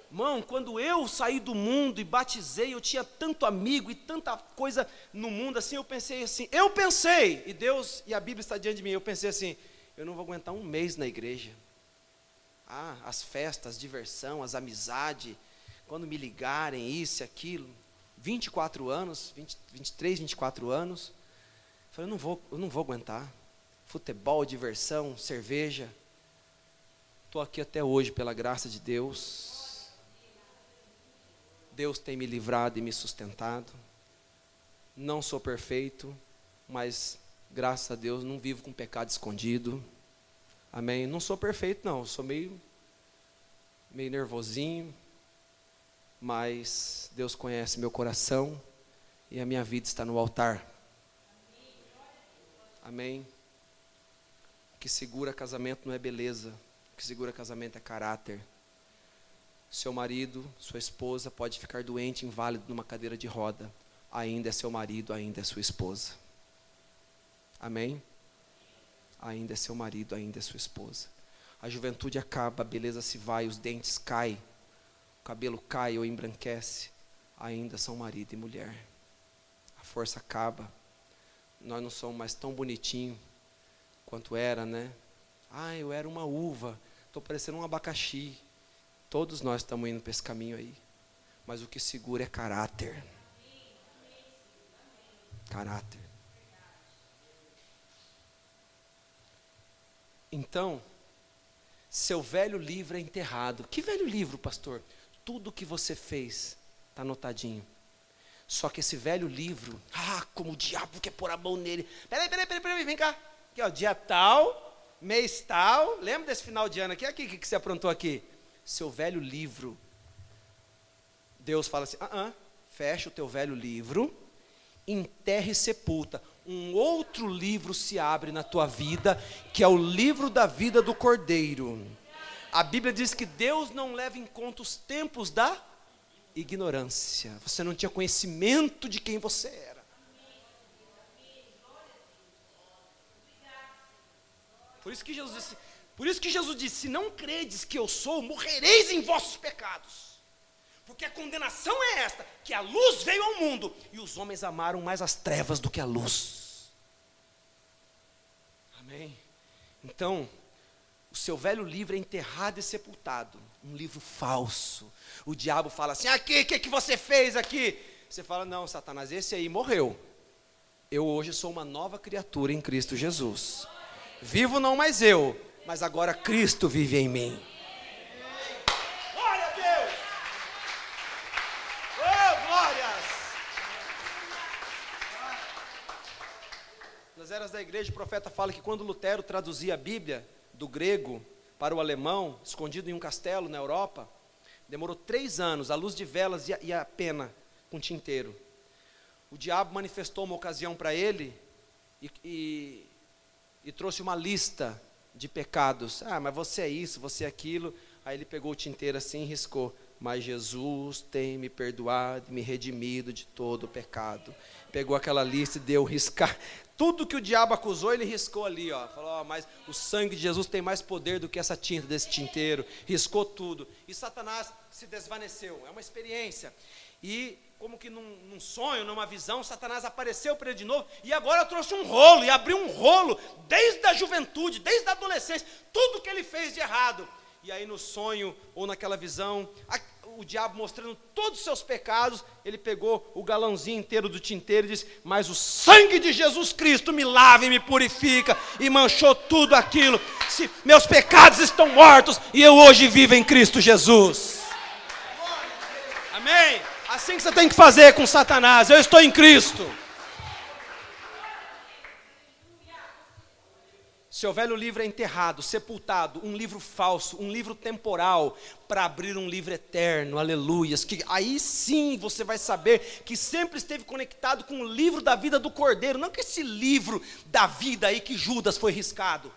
Speaker 1: Irmão, quando eu saí do mundo e batizei, eu tinha tanto amigo e tanta coisa no mundo assim, eu pensei, e Deus e a Bíblia está diante de mim, eu pensei assim: eu não vou aguentar um mês na igreja. As festas, diversão, as amizades, quando me ligarem, isso e aquilo. 24 anos, 23, 24 anos. Falei: eu não vou aguentar. Futebol, diversão, cerveja. Estou aqui até hoje pela graça de Deus. Deus tem me livrado e me sustentado. Não sou perfeito, mas graças a Deus não vivo com pecado escondido. Amém? Não sou perfeito não, sou meio nervosinho. Mas Deus conhece meu coração e a minha vida está no altar. Amém? O que segura casamento não é beleza, o que segura casamento é caráter. Seu marido, sua esposa pode ficar doente, inválido numa cadeira de roda, ainda é seu marido, ainda é sua esposa. Amém? Ainda é seu marido, ainda é sua esposa. A juventude acaba, a beleza se vai, os dentes caem, o cabelo cai ou embranquece, ainda são marido e mulher. A força acaba, nós não somos mais tão bonitinhos quanto era, né? Eu era uma uva, estou parecendo um abacaxi. Todos nós estamos indo para esse caminho aí, mas o que segura é caráter. Caráter. Então, seu velho livro é enterrado. Que velho livro, pastor? Tudo que você fez está anotadinho. Só que esse velho livro, como o diabo quer pôr a mão nele. Peraí, vem cá. Aqui, ó, dia tal, mês tal. Lembra desse final de ano aqui? Aqui, o que você aprontou aqui? Seu velho livro. Deus fala assim, fecha o teu velho livro, enterra e sepulta. Um outro livro se abre na tua vida, que é o livro da vida do Cordeiro. A Bíblia diz que Deus não leva em conta os tempos da ignorância. Você não tinha conhecimento de quem você era. Por isso que Jesus disse, se não credes que eu sou, morrereis em vossos pecados. Porque a condenação é esta, que a luz veio ao mundo, e os homens amaram mais as trevas do que a luz. Amém? Então, o seu velho livro é enterrado e sepultado. Um livro falso. O diabo fala assim, aqui, o que você fez aqui? Você fala, não, Satanás, esse aí morreu. Eu hoje sou uma nova criatura em Cristo Jesus. Vivo não mais eu, mas agora Cristo vive em mim. Glória a Deus! Oh, glórias! Nas eras da igreja, o profeta fala que quando Lutero traduzia a Bíblia do grego para o alemão, escondido em um castelo na Europa, demorou 3 anos, à luz de velas e a pena com tinteiro. O diabo manifestou uma ocasião para ele e trouxe uma lista de pecados. Ah, mas você é isso, você é aquilo. Aí ele pegou o tinteiro assim e riscou. Mas Jesus tem me perdoado, me redimido de todo o pecado. Pegou aquela lista e deu riscar. Tudo que o diabo acusou, ele riscou ali, ó. Falou, mas o sangue de Jesus tem mais poder do que essa tinta desse tinteiro. Riscou tudo. E Satanás se desvaneceu. É uma experiência. E como que num sonho, numa visão, Satanás apareceu para ele de novo. E agora trouxe um rolo, e abriu um rolo, desde a juventude, desde a adolescência. Tudo que ele fez de errado. E aí no sonho, ou naquela visão, o diabo mostrando todos os seus pecados, ele pegou o galãozinho inteiro do tinteiro e disse, mas o sangue de Jesus Cristo me lava e me purifica, e manchou tudo aquilo. Se meus pecados estão mortos, e eu hoje vivo em Cristo Jesus. Amém? Assim que você tem que fazer com Satanás, eu estou em Cristo. Seu velho livro é enterrado, sepultado, um livro falso, um livro temporal, para abrir um livro eterno, aleluias, que aí sim você vai saber que sempre esteve conectado com o livro da vida do Cordeiro, não que esse livro da vida aí que Judas foi riscado.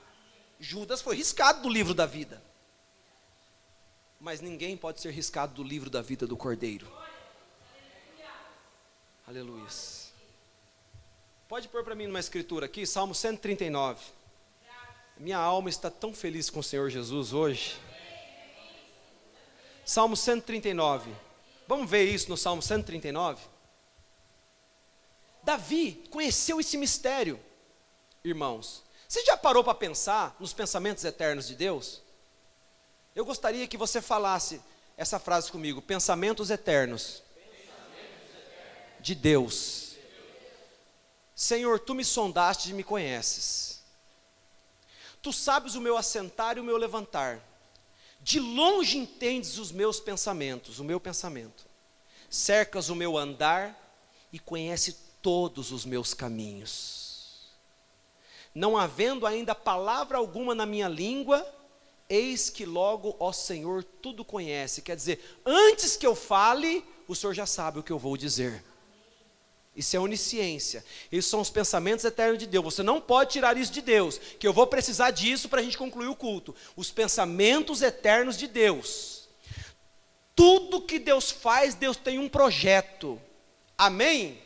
Speaker 1: Judas foi riscado do livro da vida. Mas ninguém pode ser riscado do livro da vida do Cordeiro. Aleluias. Pode pôr para mim numa escritura aqui, Salmo 139. Minha alma está tão feliz com o Senhor Jesus hoje. Salmo 139. Vamos ver isso no Salmo 139? Davi conheceu esse mistério, irmãos. Você já parou para pensar nos pensamentos eternos de Deus? Eu gostaria que você falasse essa frase comigo. Pensamentos eternos de Deus. Senhor, tu me sondaste e me conheces. Tu sabes o meu assentar e o meu levantar. De longe entendes os meus pensamentos, o meu pensamento. Cercas o meu andar e conhece todos os meus caminhos. Não havendo ainda palavra alguma na minha língua, eis que logo, ó Senhor, tudo conhece. Quer dizer, antes que eu fale, o Senhor já sabe o que eu vou dizer. Isso é onisciência. Isso são os pensamentos eternos de Deus. Você não pode tirar isso de Deus, que eu vou precisar disso para a gente concluir o culto. Os pensamentos eternos de Deus. Tudo que Deus faz, Deus tem um projeto. Amém?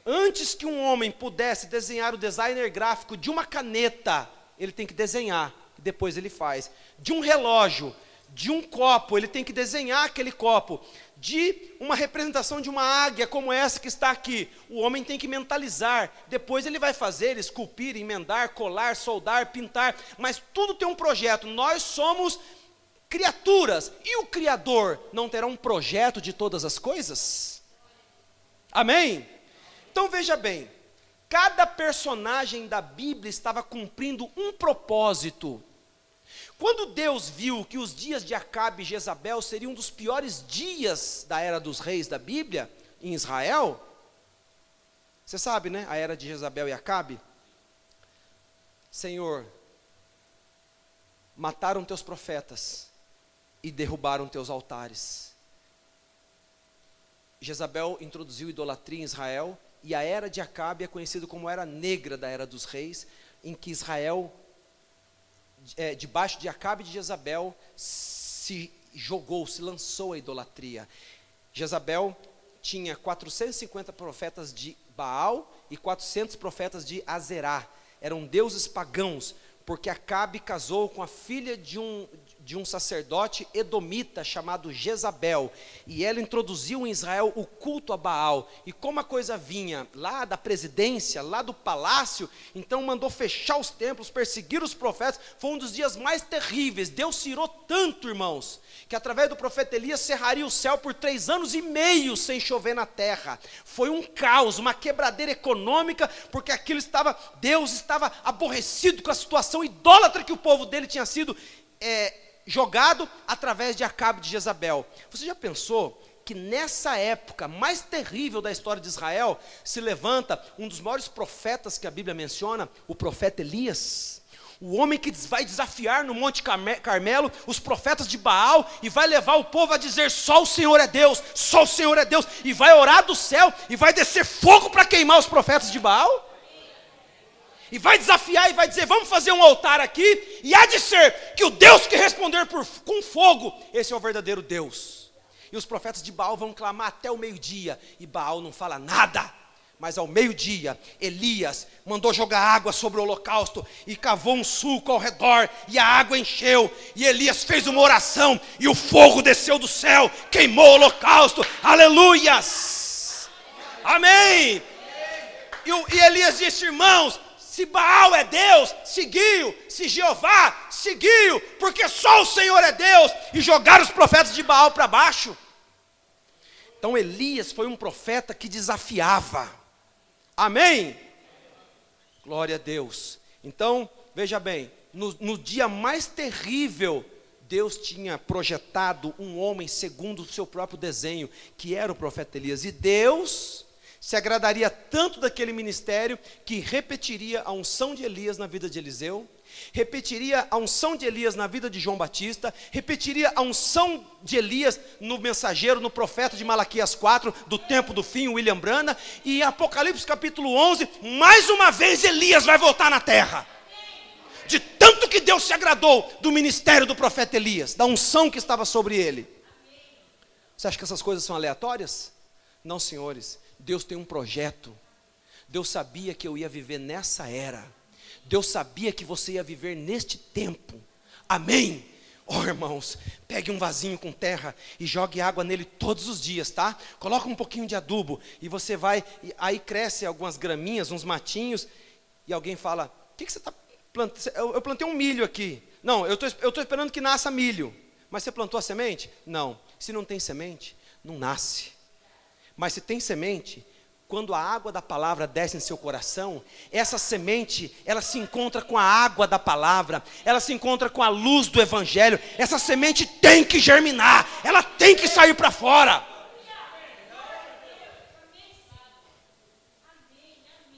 Speaker 1: Antes que um homem pudesse desenhar o designer gráfico de uma caneta, ele tem que desenhar, depois ele faz. De um relógio, de um copo, ele tem que desenhar aquele copo. De uma representação de uma águia como essa que está aqui, o homem tem que mentalizar, depois ele vai fazer, esculpir, emendar, colar, soldar, pintar, mas tudo tem um projeto. Nós somos criaturas, e o Criador não terá um projeto de todas as coisas? Amém? Então veja bem, cada personagem da Bíblia estava cumprindo um propósito. Quando Deus viu que os dias de Acabe e Jezabel seriam um dos piores dias da era dos reis da Bíblia, em Israel, você sabe, né, a era de Jezabel e Acabe? Senhor, mataram teus profetas e derrubaram teus altares. Jezabel introduziu idolatria em Israel, e a era de Acabe é conhecida como a era negra da era dos reis, em que Israel, debaixo de Acabe e de Jezabel, se jogou, se lançou a idolatria. Jezabel tinha 450 profetas de Baal e 400 profetas de Azerá. Eram deuses pagãos, porque Acabe casou com a filha de um sacerdote edomita chamado Jezabel, e ela introduziu em Israel o culto a Baal, e como a coisa vinha lá da presidência, lá do palácio, então mandou fechar os templos, perseguir os profetas. Foi um dos dias mais terríveis. Deus se irou tanto, irmãos, que através do profeta Elias cerraria o céu por 3 anos e meio sem chover na terra. Foi um caos, uma quebradeira econômica, porque Deus estava aborrecido com a situação idólatra que o povo dele tinha sido jogado através de Acabe de Jezabel. Você já pensou que nessa época mais terrível da história de Israel, se levanta um dos maiores profetas que a Bíblia menciona, o profeta Elias? O homem que vai desafiar no Monte Carmelo os profetas de Baal e vai levar o povo a dizer: só o Senhor é Deus, só o Senhor é Deus, e vai orar do céu e vai descer fogo para queimar os profetas de Baal? E vai desafiar e vai dizer: vamos fazer um altar aqui, e há de ser que o Deus que responder com fogo, esse é o verdadeiro Deus. E os profetas de Baal vão clamar até o meio-dia, e Baal não fala nada. Mas ao meio-dia, Elias mandou jogar água sobre o holocausto, e cavou um sulco ao redor, e a água encheu, e Elias fez uma oração, e o fogo desceu do céu, queimou o holocausto. Aleluias, amém. E Elias disse: irmãos, se Baal é Deus, seguiu. Se Jeová, seguiu. Porque só o Senhor é Deus. E jogaram os profetas de Baal para baixo. Então Elias foi um profeta que desafiava. Amém? Glória a Deus. Então, veja bem, no dia mais terrível, Deus tinha projetado um homem segundo o seu próprio desenho, que era o profeta Elias. E Deus se agradaria tanto daquele ministério que repetiria a unção de Elias na vida de Eliseu, repetiria a unção de Elias na vida de João Batista, repetiria a unção de Elias no mensageiro, no profeta de Malaquias 4, do tempo do fim, William Branham, e em Apocalipse capítulo 11, mais uma vez Elias vai voltar na terra. De tanto que Deus se agradou do ministério do profeta Elias, da unção que estava sobre ele. Você acha que essas coisas são aleatórias? Não, senhores. Deus tem um projeto. Deus sabia que eu ia viver nessa era. Deus sabia que você ia viver neste tempo. Amém? Oh, irmãos, pegue um vasinho com terra e jogue água nele todos os dias, tá? Coloca um pouquinho de adubo e você vai, aí cresce algumas graminhas, uns matinhos, e alguém fala: o que você está plantando? Eu plantei um milho aqui. Não, eu estou esperando que nasça milho. Mas você plantou a semente? Não. Se não tem semente, não nasce. Mas se tem semente, quando a água da palavra desce em seu coração, essa semente, ela se encontra com a água da palavra, ela se encontra com a luz do evangelho. Essa semente tem que germinar, ela tem que sair para fora.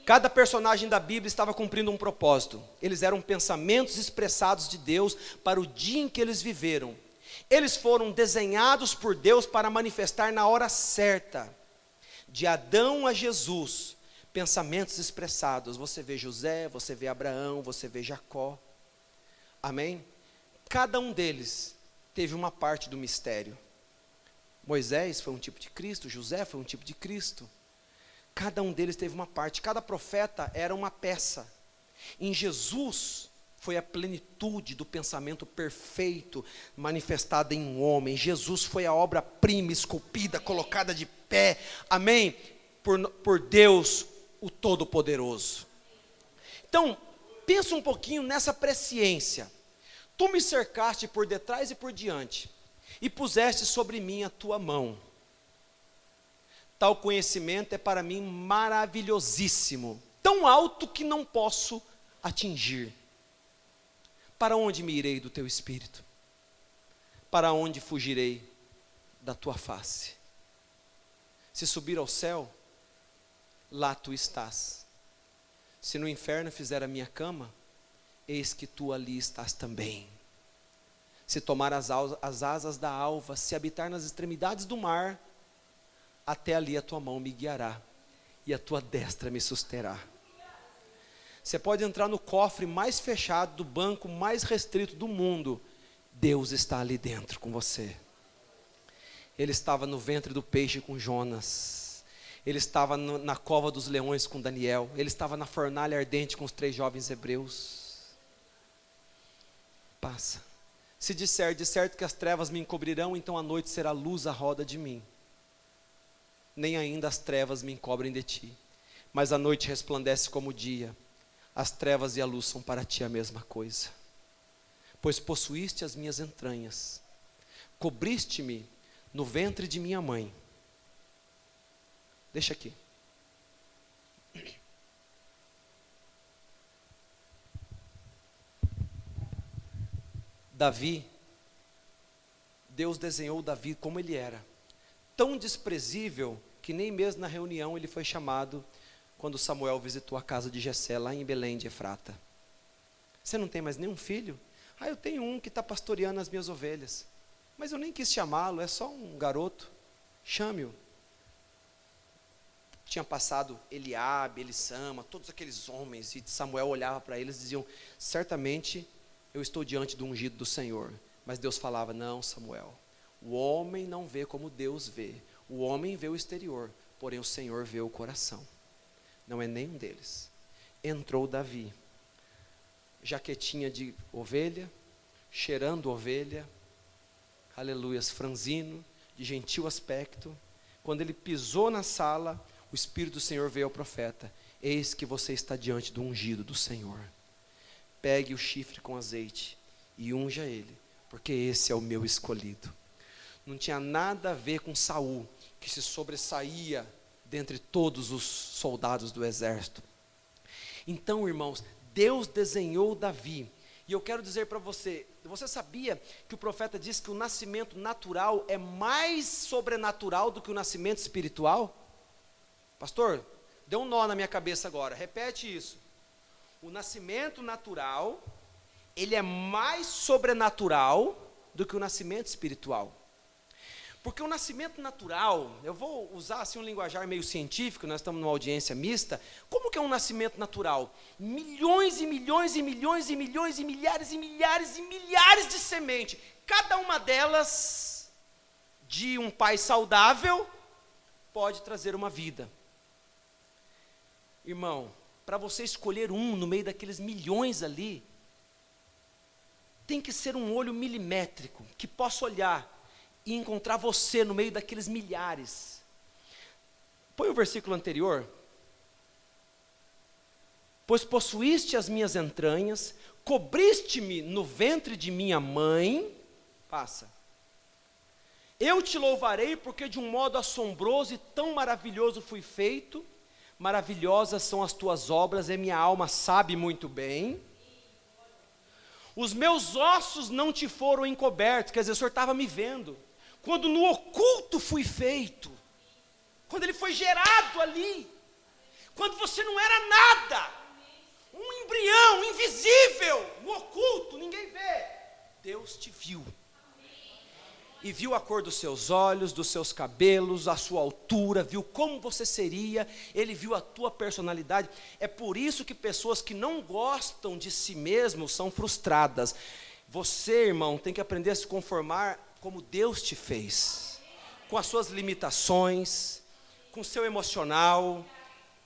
Speaker 1: Cada personagem da Bíblia estava cumprindo um propósito. Eles eram pensamentos expressados de Deus para o dia em que eles viveram. Eles foram desenhados por Deus para manifestar na hora certa. De Adão a Jesus, pensamentos expressados. Você vê José, você vê Abraão, você vê Jacó. Amém? Cada um deles teve uma parte do mistério. Moisés foi um tipo de Cristo, José foi um tipo de Cristo. Cada um deles teve uma parte, cada profeta era uma peça. Em Jesus foi a plenitude do pensamento perfeito manifestada em um homem. Jesus foi a obra-prima esculpida, colocada de pé, amém? Por Deus, o Todo-Poderoso. Então, pensa um pouquinho nessa presciência. Tu me cercaste por detrás e por diante, e puseste sobre mim a tua mão. Tal conhecimento é para mim maravilhosíssimo, tão alto que não posso atingir. Para onde me irei do teu espírito? Para onde fugirei da tua face? Se subir ao céu, lá tu estás. Se no inferno fizer a minha cama, eis que tu ali estás também. Se tomar as asas da alva, se habitar nas extremidades do mar, até ali a tua mão me guiará, e a tua destra me susterá. Você pode entrar no cofre mais fechado, do banco mais restrito do mundo, Deus está ali dentro com você. Ele estava no ventre do peixe com Jonas. Ele estava na cova dos leões com Daniel. Ele estava na fornalha ardente com os 3 jovens hebreus. Passa. Se disser, de certo que as trevas me encobrirão, então a noite será luz à roda de mim. Nem ainda as trevas me encobrem de ti. Mas a noite resplandece como o dia. As trevas e a luz são para ti a mesma coisa. Pois possuíste as minhas entranhas. Cobriste-me no ventre de minha mãe. Deixa aqui. Davi, Deus desenhou Davi como ele era. Tão desprezível que nem mesmo na reunião ele foi chamado quando Samuel visitou a casa de Jessé, lá em Belém de Efrata. Você não tem mais nenhum filho? Ah, eu tenho um que está pastoreando as minhas ovelhas. Mas eu nem quis chamá-lo, é só um garoto. Chame-o. Tinha passado Eliabe, Elissama, todos aqueles homens, e Samuel olhava para eles e diziam, certamente eu estou diante do ungido do Senhor. Mas Deus falava, não, Samuel, o homem não vê como Deus vê. O homem vê o exterior, porém o Senhor vê o coração. Não é nenhum deles. Entrou Davi, jaquetinha de ovelha, cheirando ovelha, aleluias, franzino, de gentil aspecto. Quando ele pisou na sala, o Espírito do Senhor veio ao profeta, eis que você está diante do ungido do Senhor. Pegue o chifre com azeite e unja ele, porque esse é o meu escolhido. Não tinha nada a ver com Saul, que se sobressaía dentre todos os soldados do exército. Então, irmãos, Deus desenhou Davi. E eu quero dizer para você, você sabia que o profeta diz que o nascimento natural é mais sobrenatural do que o nascimento espiritual? Pastor, deu um nó na minha cabeça agora, repete isso. O nascimento natural, ele é mais sobrenatural do que o nascimento espiritual. Porque o nascimento natural, eu vou usar assim um linguajar meio científico, nós estamos numa audiência mista. Como que é um nascimento natural? Milhões e milhões e milhões e milhões e milhares e milhares e milhares de sementes. Cada uma delas, de um pai saudável, pode trazer uma vida. Irmão, para você escolher um no meio daqueles milhões ali, tem que ser um olho milimétrico, que possa olhar e encontrar você no meio daqueles milhares. Põe o versículo anterior. Pois possuíste as minhas entranhas, cobriste-me no ventre de minha mãe. Passa. Eu te louvarei porque de um modo assombroso e tão maravilhoso fui feito. Maravilhosas são as tuas obras e minha alma sabe muito bem. Os meus ossos não te foram encobertos, quer dizer, o Senhor estava me vendo. Quando no oculto fui feito, quando ele foi gerado ali, quando você não era nada, um embrião invisível, no oculto, ninguém vê, Deus te viu. E viu a cor dos seus olhos, dos seus cabelos, a sua altura, viu como você seria, ele viu a tua personalidade. É por isso que pessoas que não gostam de si mesmo são frustradas. Você, irmão, tem que aprender a se conformar como Deus te fez, com as suas limitações, com o seu emocional,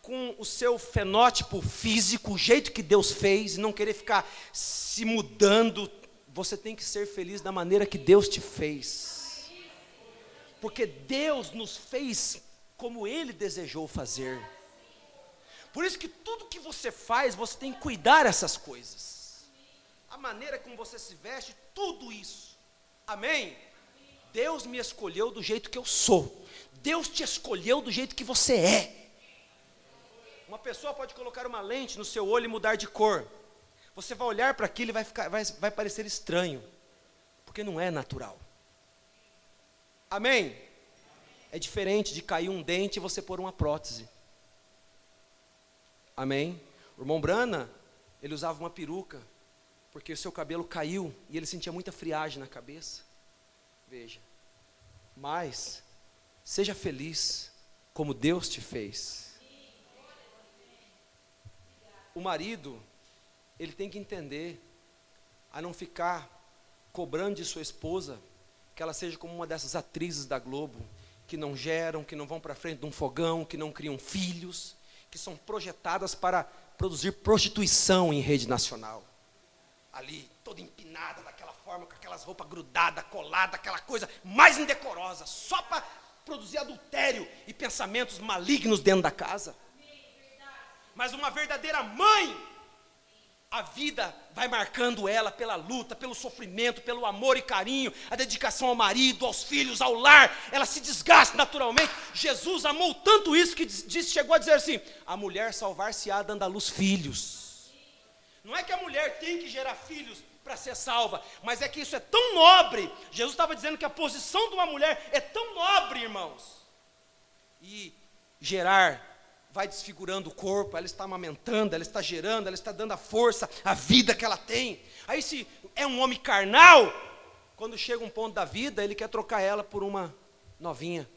Speaker 1: com o seu fenótipo físico, o jeito que Deus fez, e não querer ficar se mudando. Você tem que ser feliz da maneira que Deus te fez, porque Deus nos fez como Ele desejou fazer. Por isso que tudo que você faz, você tem que cuidar dessas coisas, a maneira como você se veste, tudo isso, amém? Deus me escolheu do jeito que eu sou, Deus te escolheu do jeito que você é. Uma pessoa pode colocar uma lente no seu olho e mudar de cor. Você vai olhar para aquilo e vai parecer estranho, porque não é natural. Amém? É diferente de cair um dente e você pôr uma prótese. Amém? O irmão Brana, ele usava uma peruca, porque o seu cabelo caiu e ele sentia muita friagem na cabeça. Veja, mas seja feliz como Deus te fez. O marido, ele tem que entender a não ficar cobrando de sua esposa que ela seja como uma dessas atrizes da Globo, que não geram, que não vão para frente de um fogão, que não criam filhos, que são projetadas para produzir prostituição em rede nacional. Ali, toda empinada daquela forma, com aquelas roupas grudadas, coladas, aquela coisa mais indecorosa, só para produzir adultério e pensamentos malignos dentro da casa. Mas uma verdadeira mãe, a vida vai marcando ela pela luta, pelo sofrimento, pelo amor e carinho, a dedicação ao marido, aos filhos, ao lar, ela se desgasta naturalmente. Jesus amou tanto isso que chegou a dizer assim: a mulher salvar-se-á dando à luz filhos. Não é que a mulher tem que gerar filhos para ser salva, mas é que isso é tão nobre. Jesus estava dizendo que a posição de uma mulher é tão nobre, irmãos. E gerar vai desfigurando o corpo, ela está amamentando, ela está gerando, ela está dando a força, a vida que ela tem. Aí se é um homem carnal, quando chega um ponto da vida, ele quer trocar ela por uma novinha.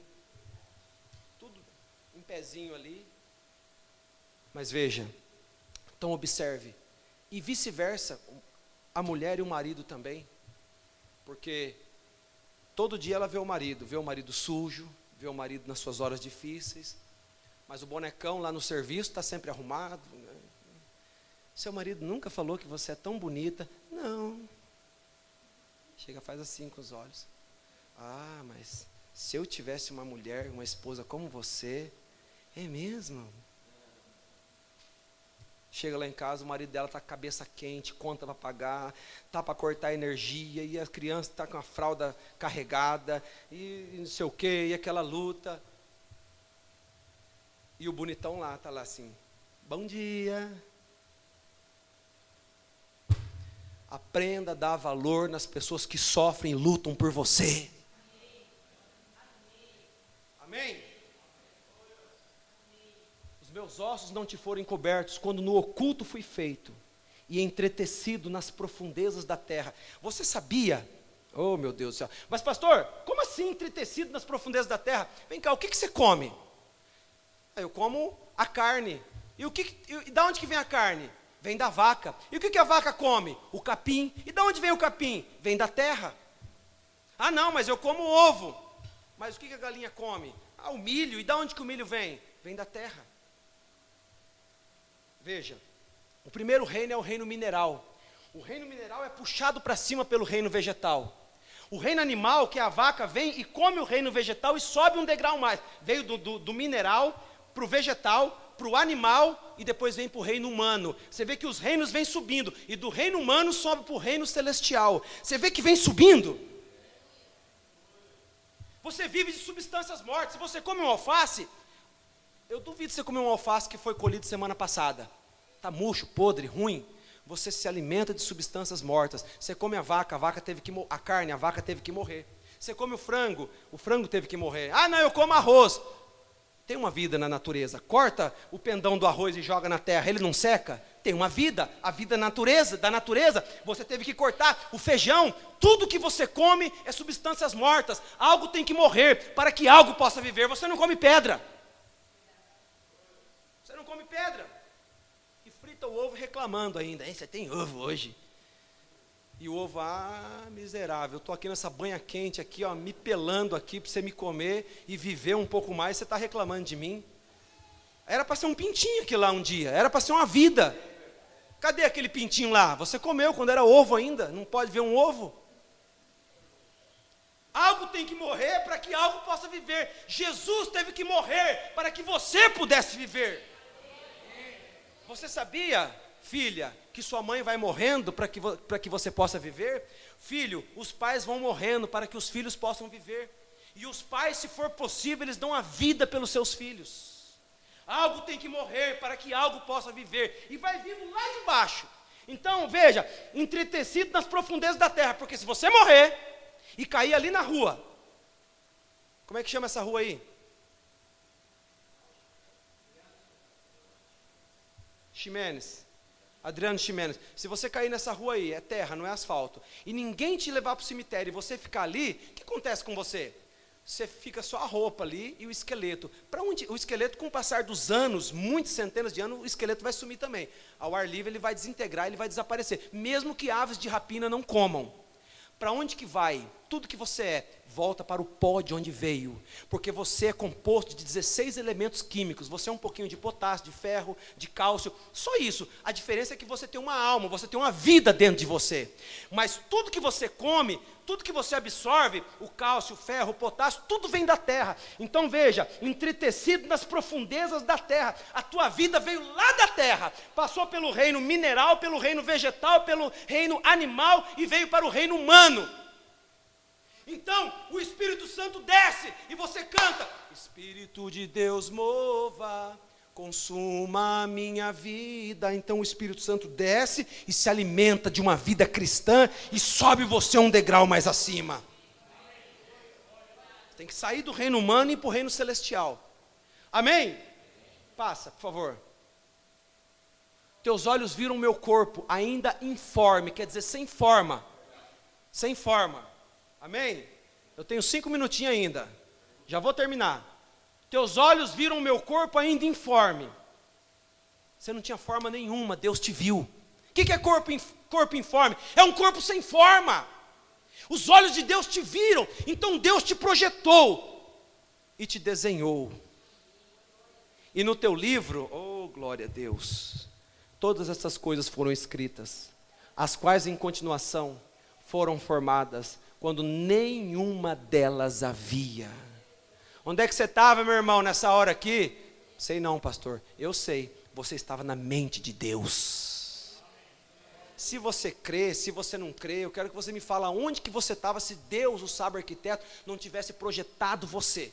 Speaker 1: Tudo em pezinho ali. Mas veja, então observe, e vice-versa, a mulher e o marido também, porque todo dia ela vê o marido sujo, vê o marido nas suas horas difíceis, mas o bonecão lá no serviço está sempre arrumado, né? Seu marido nunca falou que você é tão bonita. Não. Chega, faz assim com os olhos. Ah, mas se eu tivesse uma mulher, uma esposa como você, é mesmo? Chega lá em casa, o marido dela está com a cabeça quente, conta para pagar, está para cortar energia, e a criança está com a fralda carregada, e não sei o quê, e aquela luta. E o bonitão lá, está lá assim: bom dia. Aprenda a dar valor nas pessoas que sofrem e lutam por você. Amém? Os meus ossos não te foram encobertos quando no oculto fui feito e entretecido nas profundezas da terra. Você sabia? Oh, meu Deus do céu. Mas pastor, como assim entretecido nas profundezas da terra? Vem cá, o que você come? Eu como a carne. E da onde que vem a carne? Vem da vaca. E o que a vaca come? O capim. E da onde vem o capim? Vem da terra. Ah, não, mas eu como ovo. Mas o que a galinha come? Ah, o milho. E da onde que o milho vem? Vem da terra. Veja, o primeiro reino é o reino mineral. O reino mineral é puxado para cima pelo reino vegetal. O reino animal, que é a vaca, vem e come o reino vegetal e sobe um degrau mais. Veio do mineral para o vegetal, para o animal, e depois vem para o reino humano. Você vê que os reinos vêm subindo, e do reino humano sobe para o reino celestial. Você vê que vem subindo. Você vive de substâncias mortas. Se você come um alface, eu duvido você comer um alface que foi colhido semana passada. Está murcho, podre, ruim. Você se alimenta de substâncias mortas. Você come a vaca teve que a carne, a vaca teve que morrer. Você come o frango teve que morrer. Ah, não, eu como arroz. Tem uma vida na natureza. Corta o pendão do arroz e joga na terra, ele não seca? Tem uma vida, a vida da natureza. Você teve que cortar o feijão. Tudo que você come é substâncias mortas. Algo tem que morrer para que algo possa viver. Você não come pedra. Você não come pedra. E frita o ovo reclamando ainda. Você tem ovo hoje? E o ovo, miserável, eu estou aqui nessa banha quente aqui, ó, me pelando aqui para você me comer e viver um pouco mais, você está reclamando de mim? Era para ser um pintinho aqui lá um dia, era para ser uma vida. Cadê aquele pintinho lá? Você comeu quando era ovo ainda, não pode ver um ovo? Algo tem que morrer para que algo possa viver. Jesus teve que morrer para que você pudesse viver. Você sabia, filha, que sua mãe vai morrendo para que você possa viver? Filho, os pais vão morrendo para que os filhos possam viver. E os pais, se for possível, eles dão a vida pelos seus filhos. Algo tem que morrer para que algo possa viver. E vai vindo lá de baixo. Então, veja, entretecido nas profundezas da terra. Porque se você morrer e cair ali na rua, como é que chama essa rua aí? Ximenes. Adriano Ximenes, se você cair nessa rua aí, é terra, não é asfalto, e ninguém te levar para o cemitério e você ficar ali, o que acontece com você? Você fica só a roupa ali e o esqueleto. Para onde? O esqueleto, com o passar dos anos, muitas centenas de anos, o esqueleto vai sumir também. Ao ar livre ele vai desintegrar, ele vai desaparecer, mesmo que aves de rapina não comam. Para onde que vai tudo que você é, volta para o pó de onde veio, porque você é composto de 16 elementos químicos, você é um pouquinho de potássio, de ferro, de cálcio, só isso. A diferença é que você tem uma alma, você tem uma vida dentro de você, mas tudo que você come, tudo que você absorve, o cálcio, o ferro, o potássio, tudo vem da terra. Então veja, entretecido nas profundezas da terra, a tua vida veio lá da terra, passou pelo reino mineral, pelo reino vegetal, pelo reino animal e veio para o reino humano. Então, o Espírito Santo desce e você canta: Espírito de Deus mova, consuma a minha vida. Então o Espírito Santo desce e se alimenta de uma vida cristã e sobe você um degrau mais acima. Tem que sair do reino humano e ir para o reino celestial. Amém? Passa, por favor. Teus olhos viram meu corpo ainda informe, quer dizer, sem forma. Sem forma. Amém? Eu tenho 5 minutinhos ainda. Já vou terminar. Teus olhos viram o meu corpo ainda informe. Você não tinha forma nenhuma, Deus te viu. O que é corpo informe? É um corpo sem forma. Os olhos de Deus te viram, então Deus te projetou e te desenhou. E no teu livro, oh glória a Deus, todas essas coisas foram escritas, as quais em continuação foram formadas, quando nenhuma delas havia. Onde é que você estava, meu irmão, nessa hora aqui? Sei não, pastor. Eu sei, você estava na mente de Deus. Se você crê, se você não crê, eu quero que você me fale onde que você estava se Deus, o sábio arquiteto, não tivesse projetado você.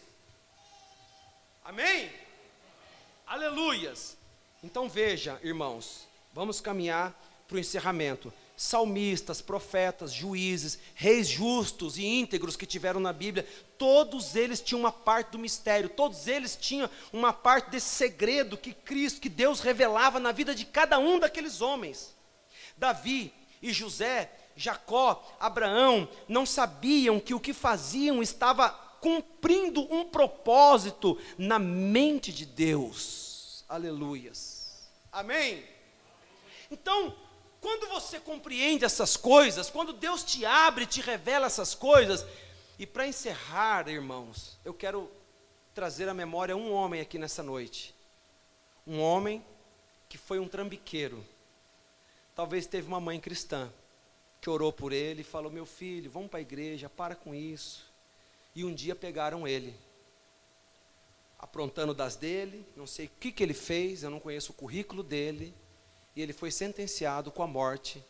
Speaker 1: Amém? Aleluias. Então veja, irmãos, vamos caminhar para o encerramento. Salmistas, profetas, juízes, reis justos e íntegros que tiveram na Bíblia, todos eles tinham uma parte do mistério, todos eles tinham uma parte desse segredo que Cristo, que Deus revelava na vida de cada um daqueles homens. Davi e José, Jacó, Abraão, não sabiam que o que faziam estava cumprindo um propósito na mente de Deus. Aleluias. Amém? Então, quando você compreende essas coisas, quando Deus te abre, te revela essas coisas, e para encerrar, irmãos, eu quero trazer à memória um homem aqui nessa noite, um homem que foi um trambiqueiro, talvez teve uma mãe cristã, que orou por ele e falou: meu filho, vamos para a igreja, para com isso, e um dia pegaram ele, aprontando das dele, não sei o que ele fez, eu não conheço o currículo dele, e ele foi sentenciado com a morte,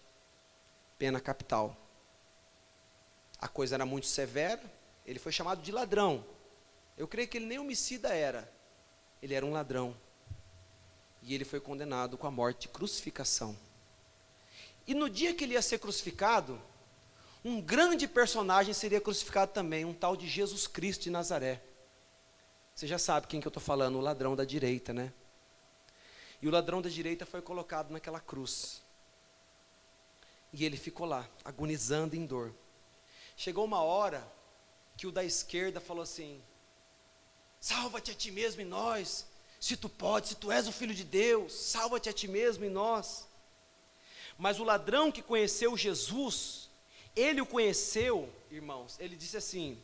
Speaker 1: pena capital. A coisa era muito severa, ele foi chamado de ladrão. Eu creio que ele nem homicida era, ele era um ladrão. E ele foi condenado com a morte de crucificação. E no dia que ele ia ser crucificado, um grande personagem seria crucificado também, um tal de Jesus Cristo de Nazaré. Você já sabe quem que eu estou falando, o ladrão da direita, né? E o ladrão da direita foi colocado naquela cruz. E ele ficou lá, agonizando em dor. Chegou uma hora que o da esquerda falou assim: salva-te a ti mesmo e nós, se tu podes, se tu és o Filho de Deus, salva-te a ti mesmo e nós. Mas o ladrão que conheceu Jesus, ele o conheceu, irmãos, ele disse assim,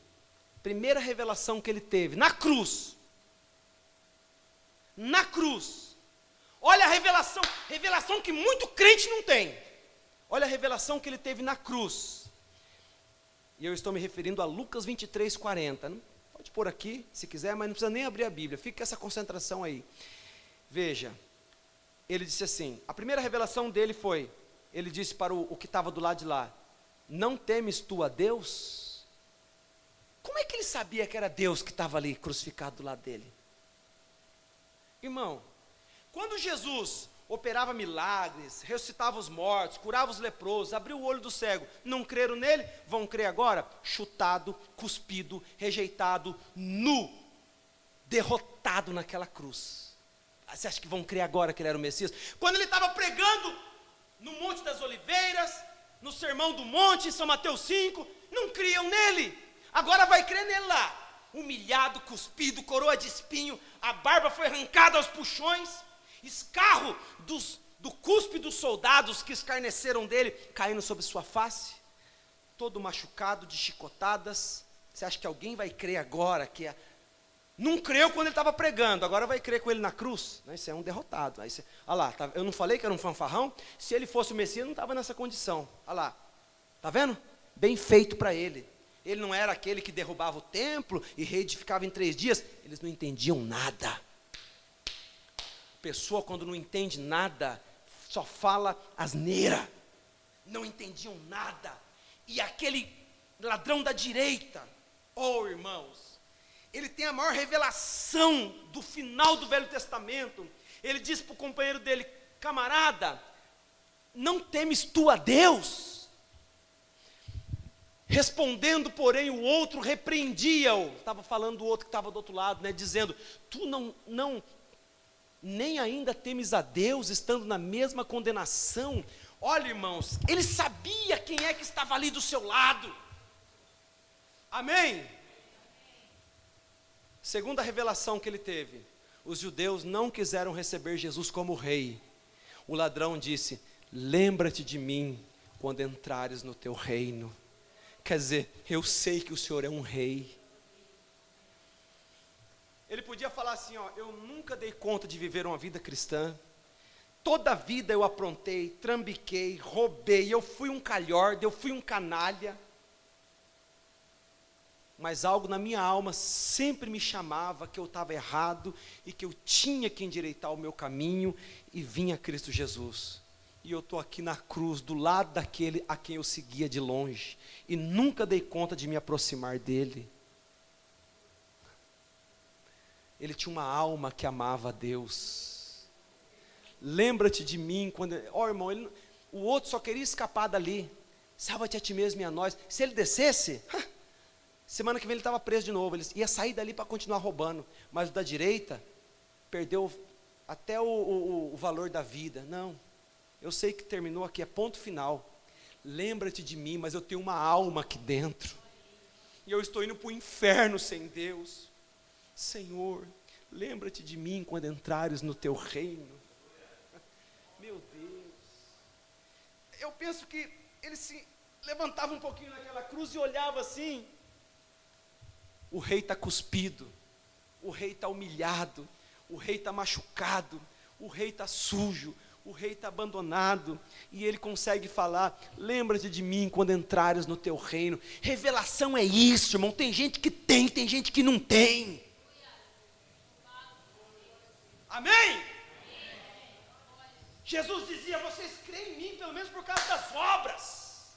Speaker 1: primeira revelação que ele teve, na cruz, olha a revelação que muito crente não tem, olha a revelação que ele teve na cruz, e eu estou me referindo a Lucas 23:40, pode pôr aqui, se quiser, mas não precisa nem abrir a Bíblia, fica com essa concentração aí, veja, ele disse assim, a primeira revelação dele foi, ele disse para o que estava do lado de lá, não temes tu a Deus? Como é que ele sabia que era Deus que estava ali crucificado do lado dele? Irmão, quando Jesus operava milagres, ressuscitava os mortos, curava os leprosos, abriu o olho do cego, não creram nele? Vão crer agora? Chutado, cuspido, rejeitado, nu, derrotado naquela cruz. Você acha que vão crer agora que ele era o Messias? Quando ele estava pregando no Monte das Oliveiras, no Sermão do Monte, em São Mateus 5, não criam nele, agora vai crer nele lá, humilhado, cuspido, coroa de espinho, a barba foi arrancada aos puxões, escarro do cuspe dos soldados que escarneceram dele, caindo sobre sua face, todo machucado, de chicotadas. Você acha que alguém vai crer agora que não creu quando ele estava pregando, agora vai crer com ele na cruz? Isso é um derrotado. Aí você, olha lá, eu não falei que era um fanfarrão? Se ele fosse o Messias, não estava nessa condição. Olha lá, está vendo? Bem feito para ele. Ele não era aquele que derrubava o templo e reedificava em 3 dias. Eles não entendiam nada. Pessoa, quando não entende nada, só fala asneira. Não entendiam nada. E aquele ladrão da direita, oh irmãos, ele tem a maior revelação do final do Velho Testamento. Ele diz para o companheiro dele: camarada, não temes tu a Deus? Respondendo, porém, o outro repreendia-o. Estava falando do outro que estava do outro lado, dizendo: tu não nem ainda temes a Deus, estando na mesma condenação. Olha, irmãos, ele sabia quem é que estava ali do seu lado. Amém? Segunda revelação que ele teve: os judeus não quiseram receber Jesus como rei. O ladrão disse: lembra-te de mim quando entrares no teu reino. Quer dizer, eu sei que o Senhor é um rei. Ele podia falar assim: eu nunca dei conta de viver uma vida cristã. Toda a vida eu aprontei, trambiquei, roubei, eu fui um calhorda, eu fui um canalha. Mas algo na minha alma sempre me chamava que eu estava errado e que eu tinha que endireitar o meu caminho e vinha Cristo Jesus. E eu estou aqui na cruz, do lado daquele a quem eu seguia de longe, e nunca dei conta de me aproximar dele. Ele tinha uma alma que amava a Deus. Lembra-te de mim quando... irmão, o outro só queria escapar dali. Salva-te a ti mesmo e a nós. Se ele descesse, semana que vem ele estava preso de novo. Ele ia sair dali para continuar roubando. Mas o da direita perdeu até o valor da vida. Não, eu sei que terminou aqui, é ponto final. Lembra-te de mim, mas eu tenho uma alma aqui dentro. E eu estou indo para o inferno sem Deus. Senhor, lembra-te de mim quando entrares no teu reino. Meu Deus. Eu penso que ele se levantava um pouquinho naquela cruz e olhava assim. O rei está cuspido, o rei está humilhado, o rei está machucado, o rei está sujo, o rei está abandonado, e ele consegue falar: lembra-te de mim quando entrares no teu reino. Revelação é isso, irmão. Tem gente que tem gente que não tem. Amém? Jesus dizia: vocês creem em mim pelo menos por causa das obras.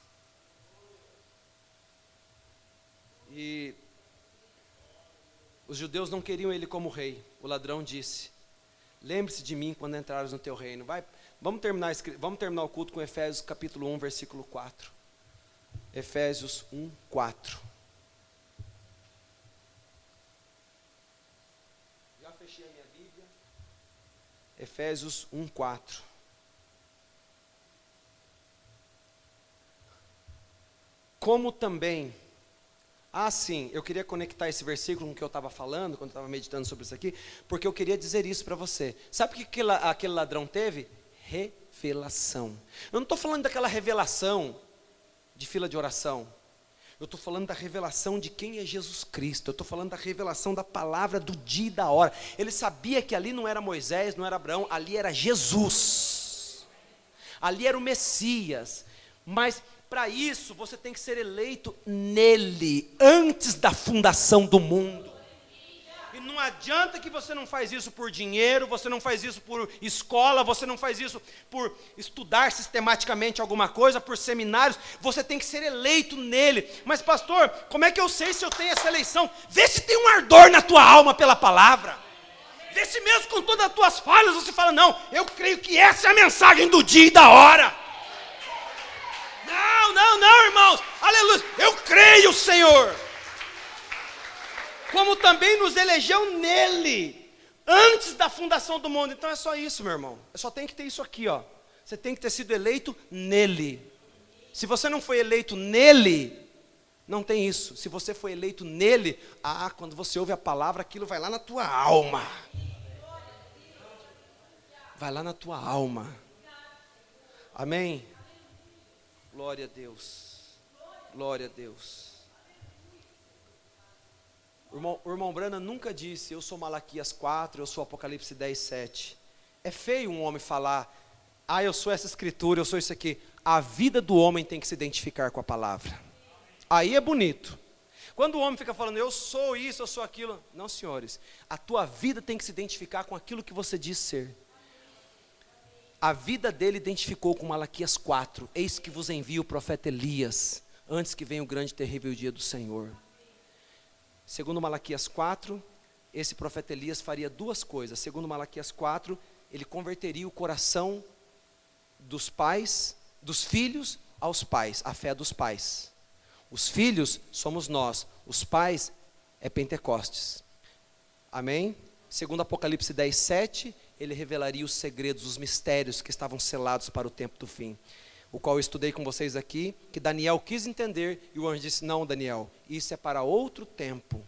Speaker 1: E os judeus não queriam ele como rei. O ladrão disse: lembre-se de mim quando entrares no teu reino. Vamos terminar o culto com Efésios capítulo 1, versículo 4. Efésios 1, 4. Já fechei a minha Bíblia. Efésios 1, 4. Como também... sim, eu queria conectar esse versículo com o que eu estava falando, quando eu estava meditando sobre isso aqui, porque eu queria dizer isso para você. Sabe o que aquele ladrão teve? Revelação. Eu não estou falando daquela revelação de fila de oração. Eu estou falando da revelação de quem é Jesus Cristo. Eu estou falando da revelação da palavra do dia e da hora. Ele sabia que ali não era Moisés, não era Abraão, ali era Jesus. Ali era o Messias. Mas para isso você tem que ser eleito nele, antes da fundação do mundo. E não adianta que você não faz isso por dinheiro, você não faz isso por escola, você não faz isso por estudar sistematicamente alguma coisa, por seminários. Você tem que ser eleito nele. Mas pastor, como é que eu sei se eu tenho essa eleição? Vê se tem um ardor na tua alma pela palavra. Vê se mesmo com todas as tuas falhas você fala: não, eu creio que essa é a mensagem do dia e da hora. Não, irmãos, aleluia, eu creio, Senhor. Como também nos elegeu nele, antes da fundação do mundo. Então é só isso, meu irmão. Só tem que ter isso aqui, ó. Você tem que ter sido eleito nele. Se você não foi eleito nele, não tem isso. Se você foi eleito nele, quando você ouve a palavra, aquilo vai lá na tua alma. Vai lá na tua alma. Amém? Glória a Deus. Glória a Deus. O irmão Branham nunca disse, eu sou Malaquias 4, eu sou Apocalipse 10, 7. É feio um homem falar, eu sou essa escritura, eu sou isso aqui. A vida do homem tem que se identificar com a palavra. Aí é bonito. Quando o homem fica falando, eu sou isso, eu sou aquilo. Não, senhores, a tua vida tem que se identificar com aquilo que você diz ser. A vida dele identificou com Malaquias 4. Eis que vos envio o profeta Elias, antes que venha o grande e terrível dia do Senhor. Segundo Malaquias 4, esse profeta Elias faria duas coisas. Segundo Malaquias 4, ele converteria o coração dos pais, dos filhos aos pais, a fé dos pais. Os filhos somos nós, os pais é Pentecostes. Amém? Segundo Apocalipse 10, 7, ele revelaria os segredos, os mistérios que estavam selados para o tempo do fim. O qual eu estudei com vocês aqui, que Daniel quis entender, e o anjo disse, não, Daniel, isso é para outro tempo.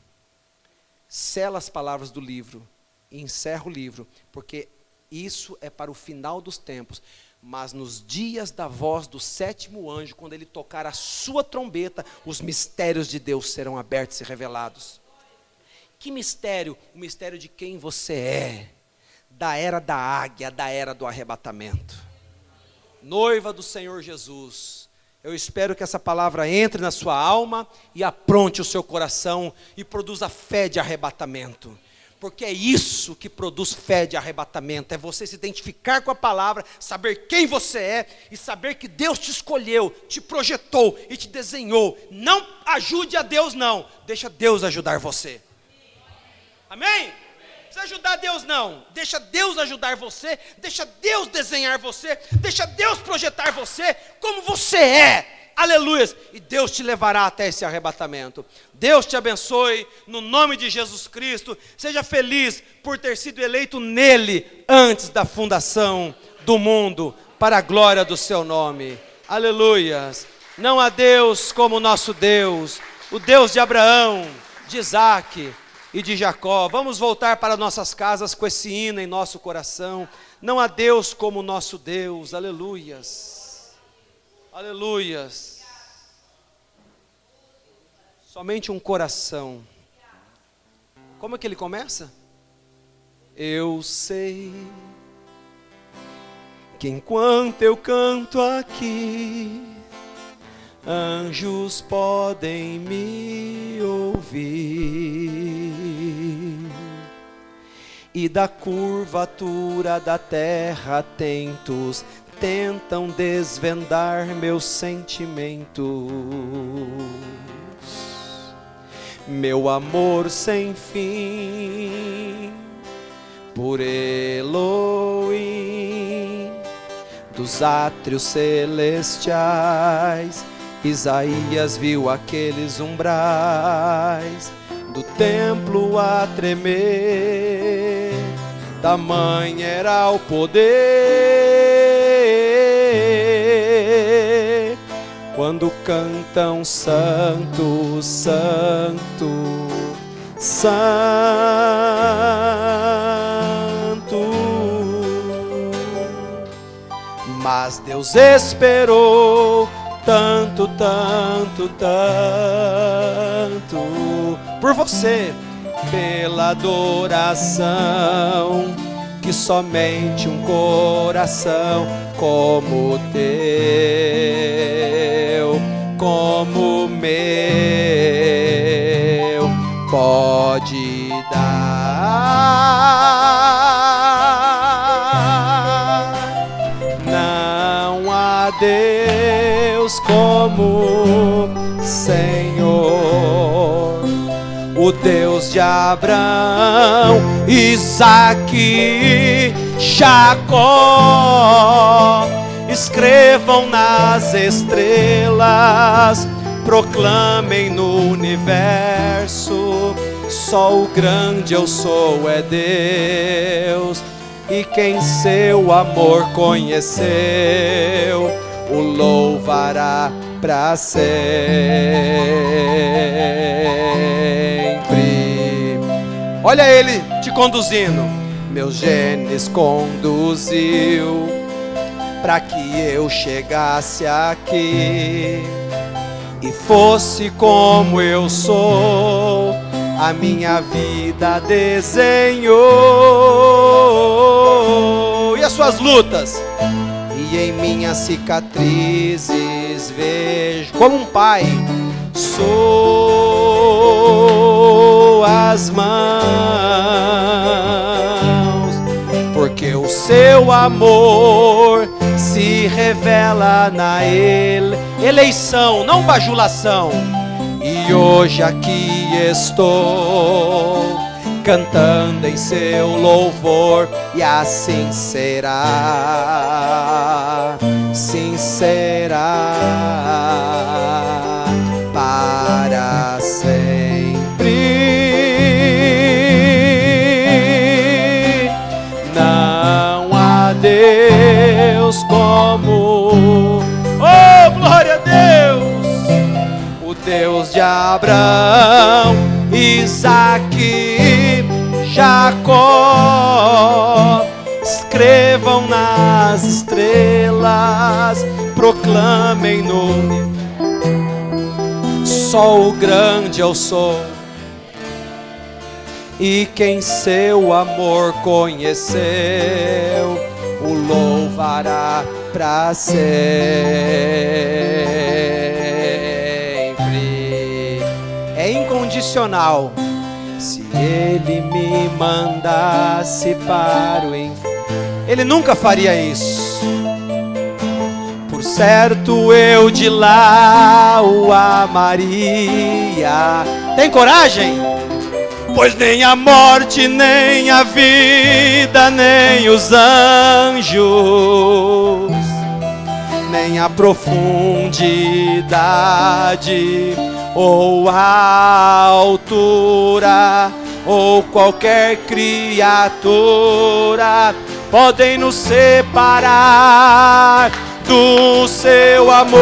Speaker 1: Sela as palavras do livro, e encerra o livro, porque isso é para o final dos tempos. Mas nos dias da voz do sétimo anjo, quando ele tocar a sua trombeta, os mistérios de Deus serão abertos e revelados. Que mistério? O mistério de quem você é, da era da águia, da era do arrebatamento. Noiva do Senhor Jesus, eu espero que essa palavra entre na sua alma e apronte o seu coração e produza fé de arrebatamento, porque é isso que produz fé de arrebatamento, é você se identificar com a palavra, saber quem você é e saber que Deus te escolheu, te projetou e te desenhou. Não ajude a Deus não, deixa Deus ajudar você. Amém? Não precisa ajudar Deus não, deixa Deus ajudar você, deixa Deus desenhar você, deixa Deus projetar você como você é, aleluia, e Deus te levará até esse arrebatamento. Deus te abençoe, no nome de Jesus Cristo, seja feliz por ter sido eleito nele, antes da fundação do mundo, para a glória do seu nome, aleluias. Não há Deus como o nosso Deus, o Deus de Abraão, de Isaque e de Jacó. Vamos voltar para nossas casas com esse hino em nosso coração. Não há Deus como o nosso Deus, aleluias, aleluias. Somente um coração. Como é que ele começa? Eu sei que enquanto eu canto aqui, anjos podem me ouvir, e da curvatura da terra atentos tentam desvendar meus sentimentos. Meu amor sem fim por Elohim, dos átrios celestiais, Isaías viu aqueles umbrais do templo a tremer, tamanho era o poder, quando cantam santo, santo, santo. Mas Deus esperou tanto, tanto, tanto por você, pela adoração, que somente um coração como o teu, como o meu, pode dar. Não há Deus como Senhor, o Deus de Abraão, Isaque, Jacó. Escrevam nas estrelas, proclamem no universo, só o grande eu sou é Deus, e quem seu amor conheceu, o louvará para sempre. Olha ele te conduzindo, meus genes conduziu para que eu chegasse aqui, e fosse como eu sou, a minha vida desenhou. E as suas lutas? E em minhas cicatrizes vejo, como um pai, sou as mãos, porque o seu amor se revela na eleição, não bajulação. E hoje aqui estou, cantando em seu louvor, e assim será, sim será, para sempre. Não há Deus como, oh glória a Deus, o Deus de Abraão, Isaque, Jacó. Escrevam nas estrelas, proclamem no só o grande eu sou. E quem seu amor conheceu, o louvará para sempre. É incondicional. Se ele me mandasse para o inferno, ele nunca faria isso. Por certo eu de lá o amaria. Tem coragem? Pois nem a morte, nem a vida, nem os anjos, nem a profundidade ou a altura, ou qualquer criatura podem nos separar do seu amor.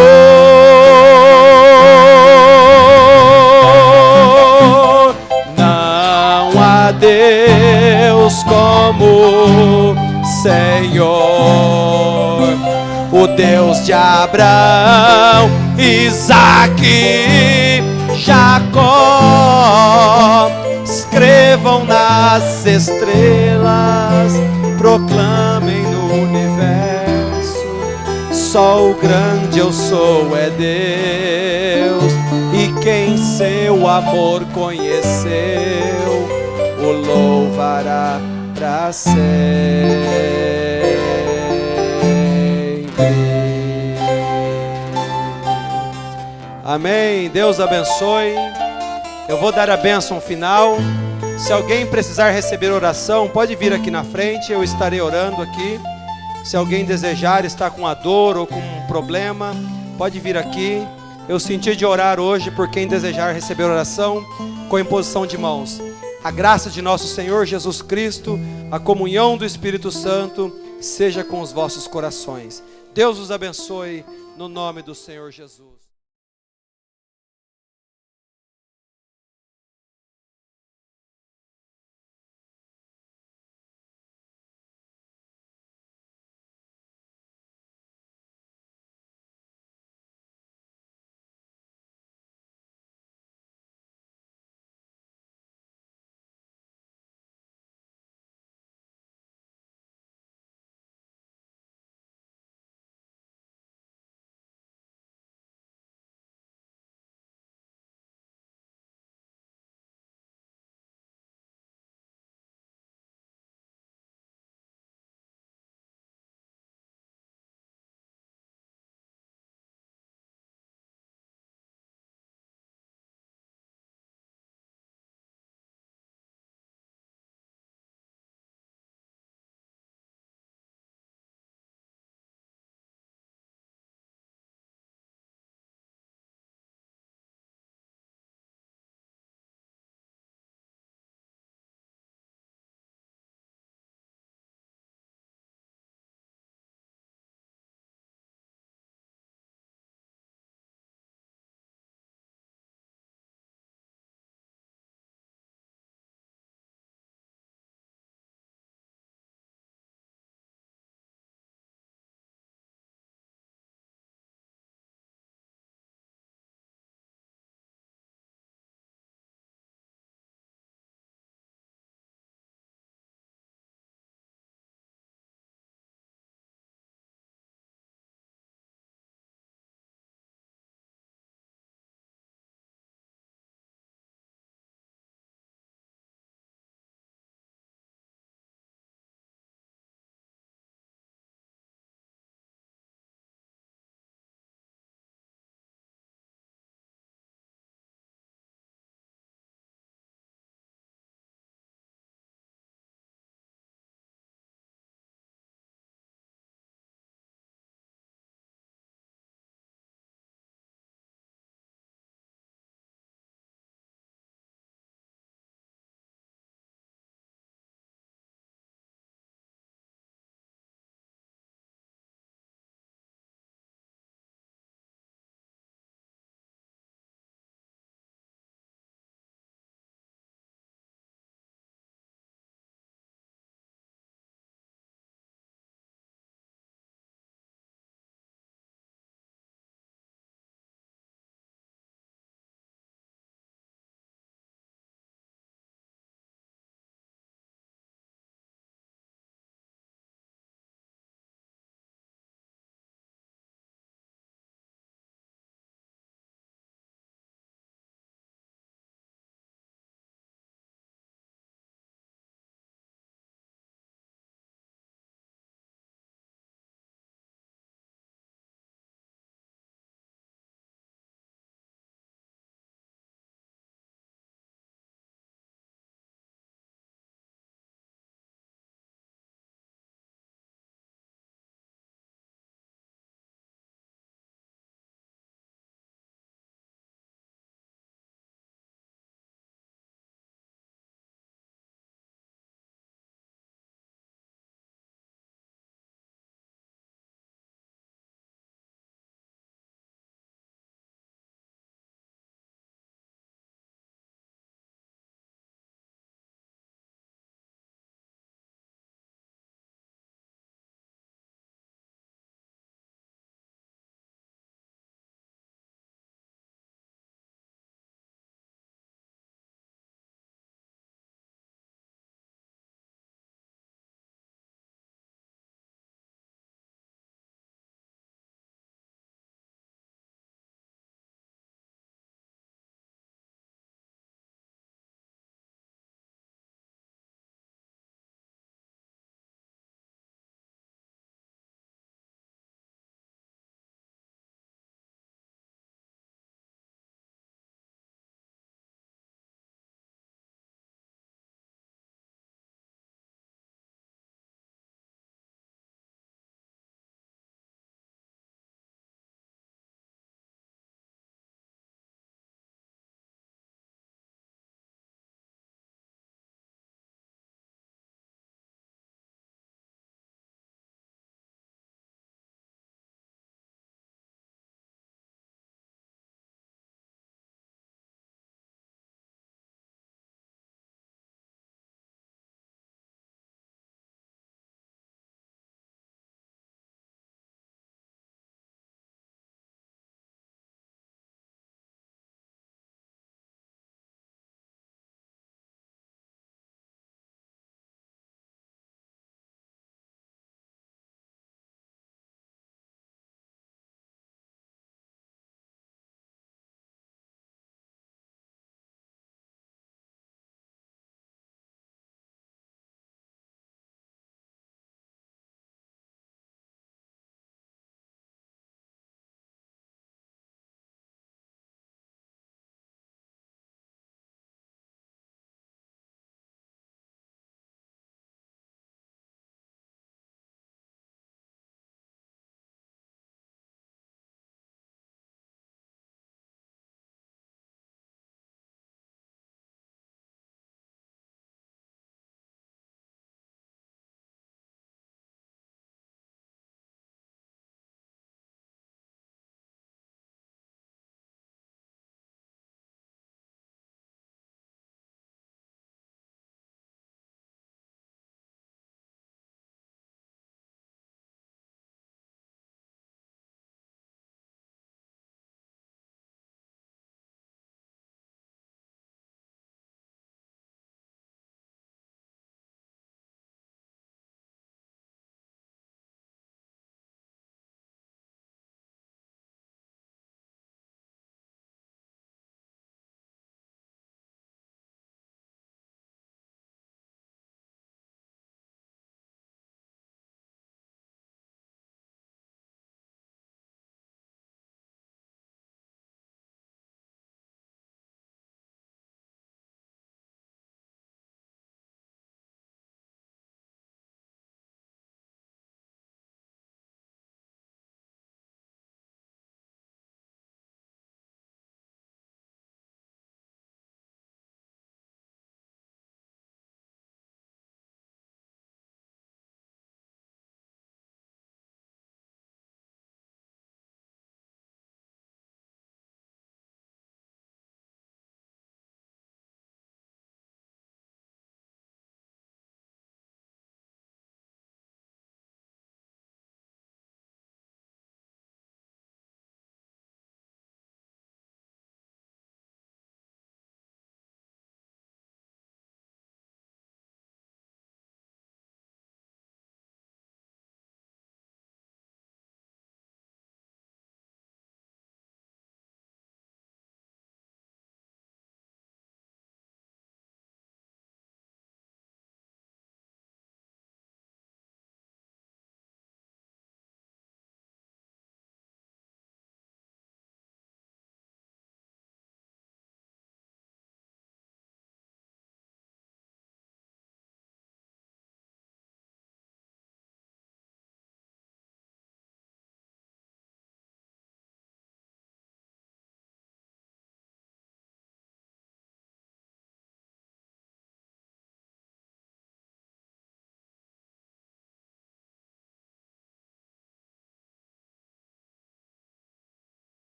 Speaker 1: Não há Deus como Senhor, o Deus de Abraão, Isaque, Jacó. Escrevam nas estrelas, proclamem no universo, só o grande eu sou é Deus. E quem seu amor conheceu, o louvará para sempre. Amém. Deus abençoe. Eu vou dar a bênção final. Se alguém precisar receber oração, pode vir aqui na frente, eu estarei orando aqui. Se alguém desejar, está com a dor ou com um problema, pode vir aqui. Eu senti de orar hoje por quem desejar receber oração com imposição de mãos. A graça de nosso Senhor Jesus Cristo, a comunhão do Espírito Santo, seja com os vossos corações. Deus os abençoe, no nome do Senhor Jesus.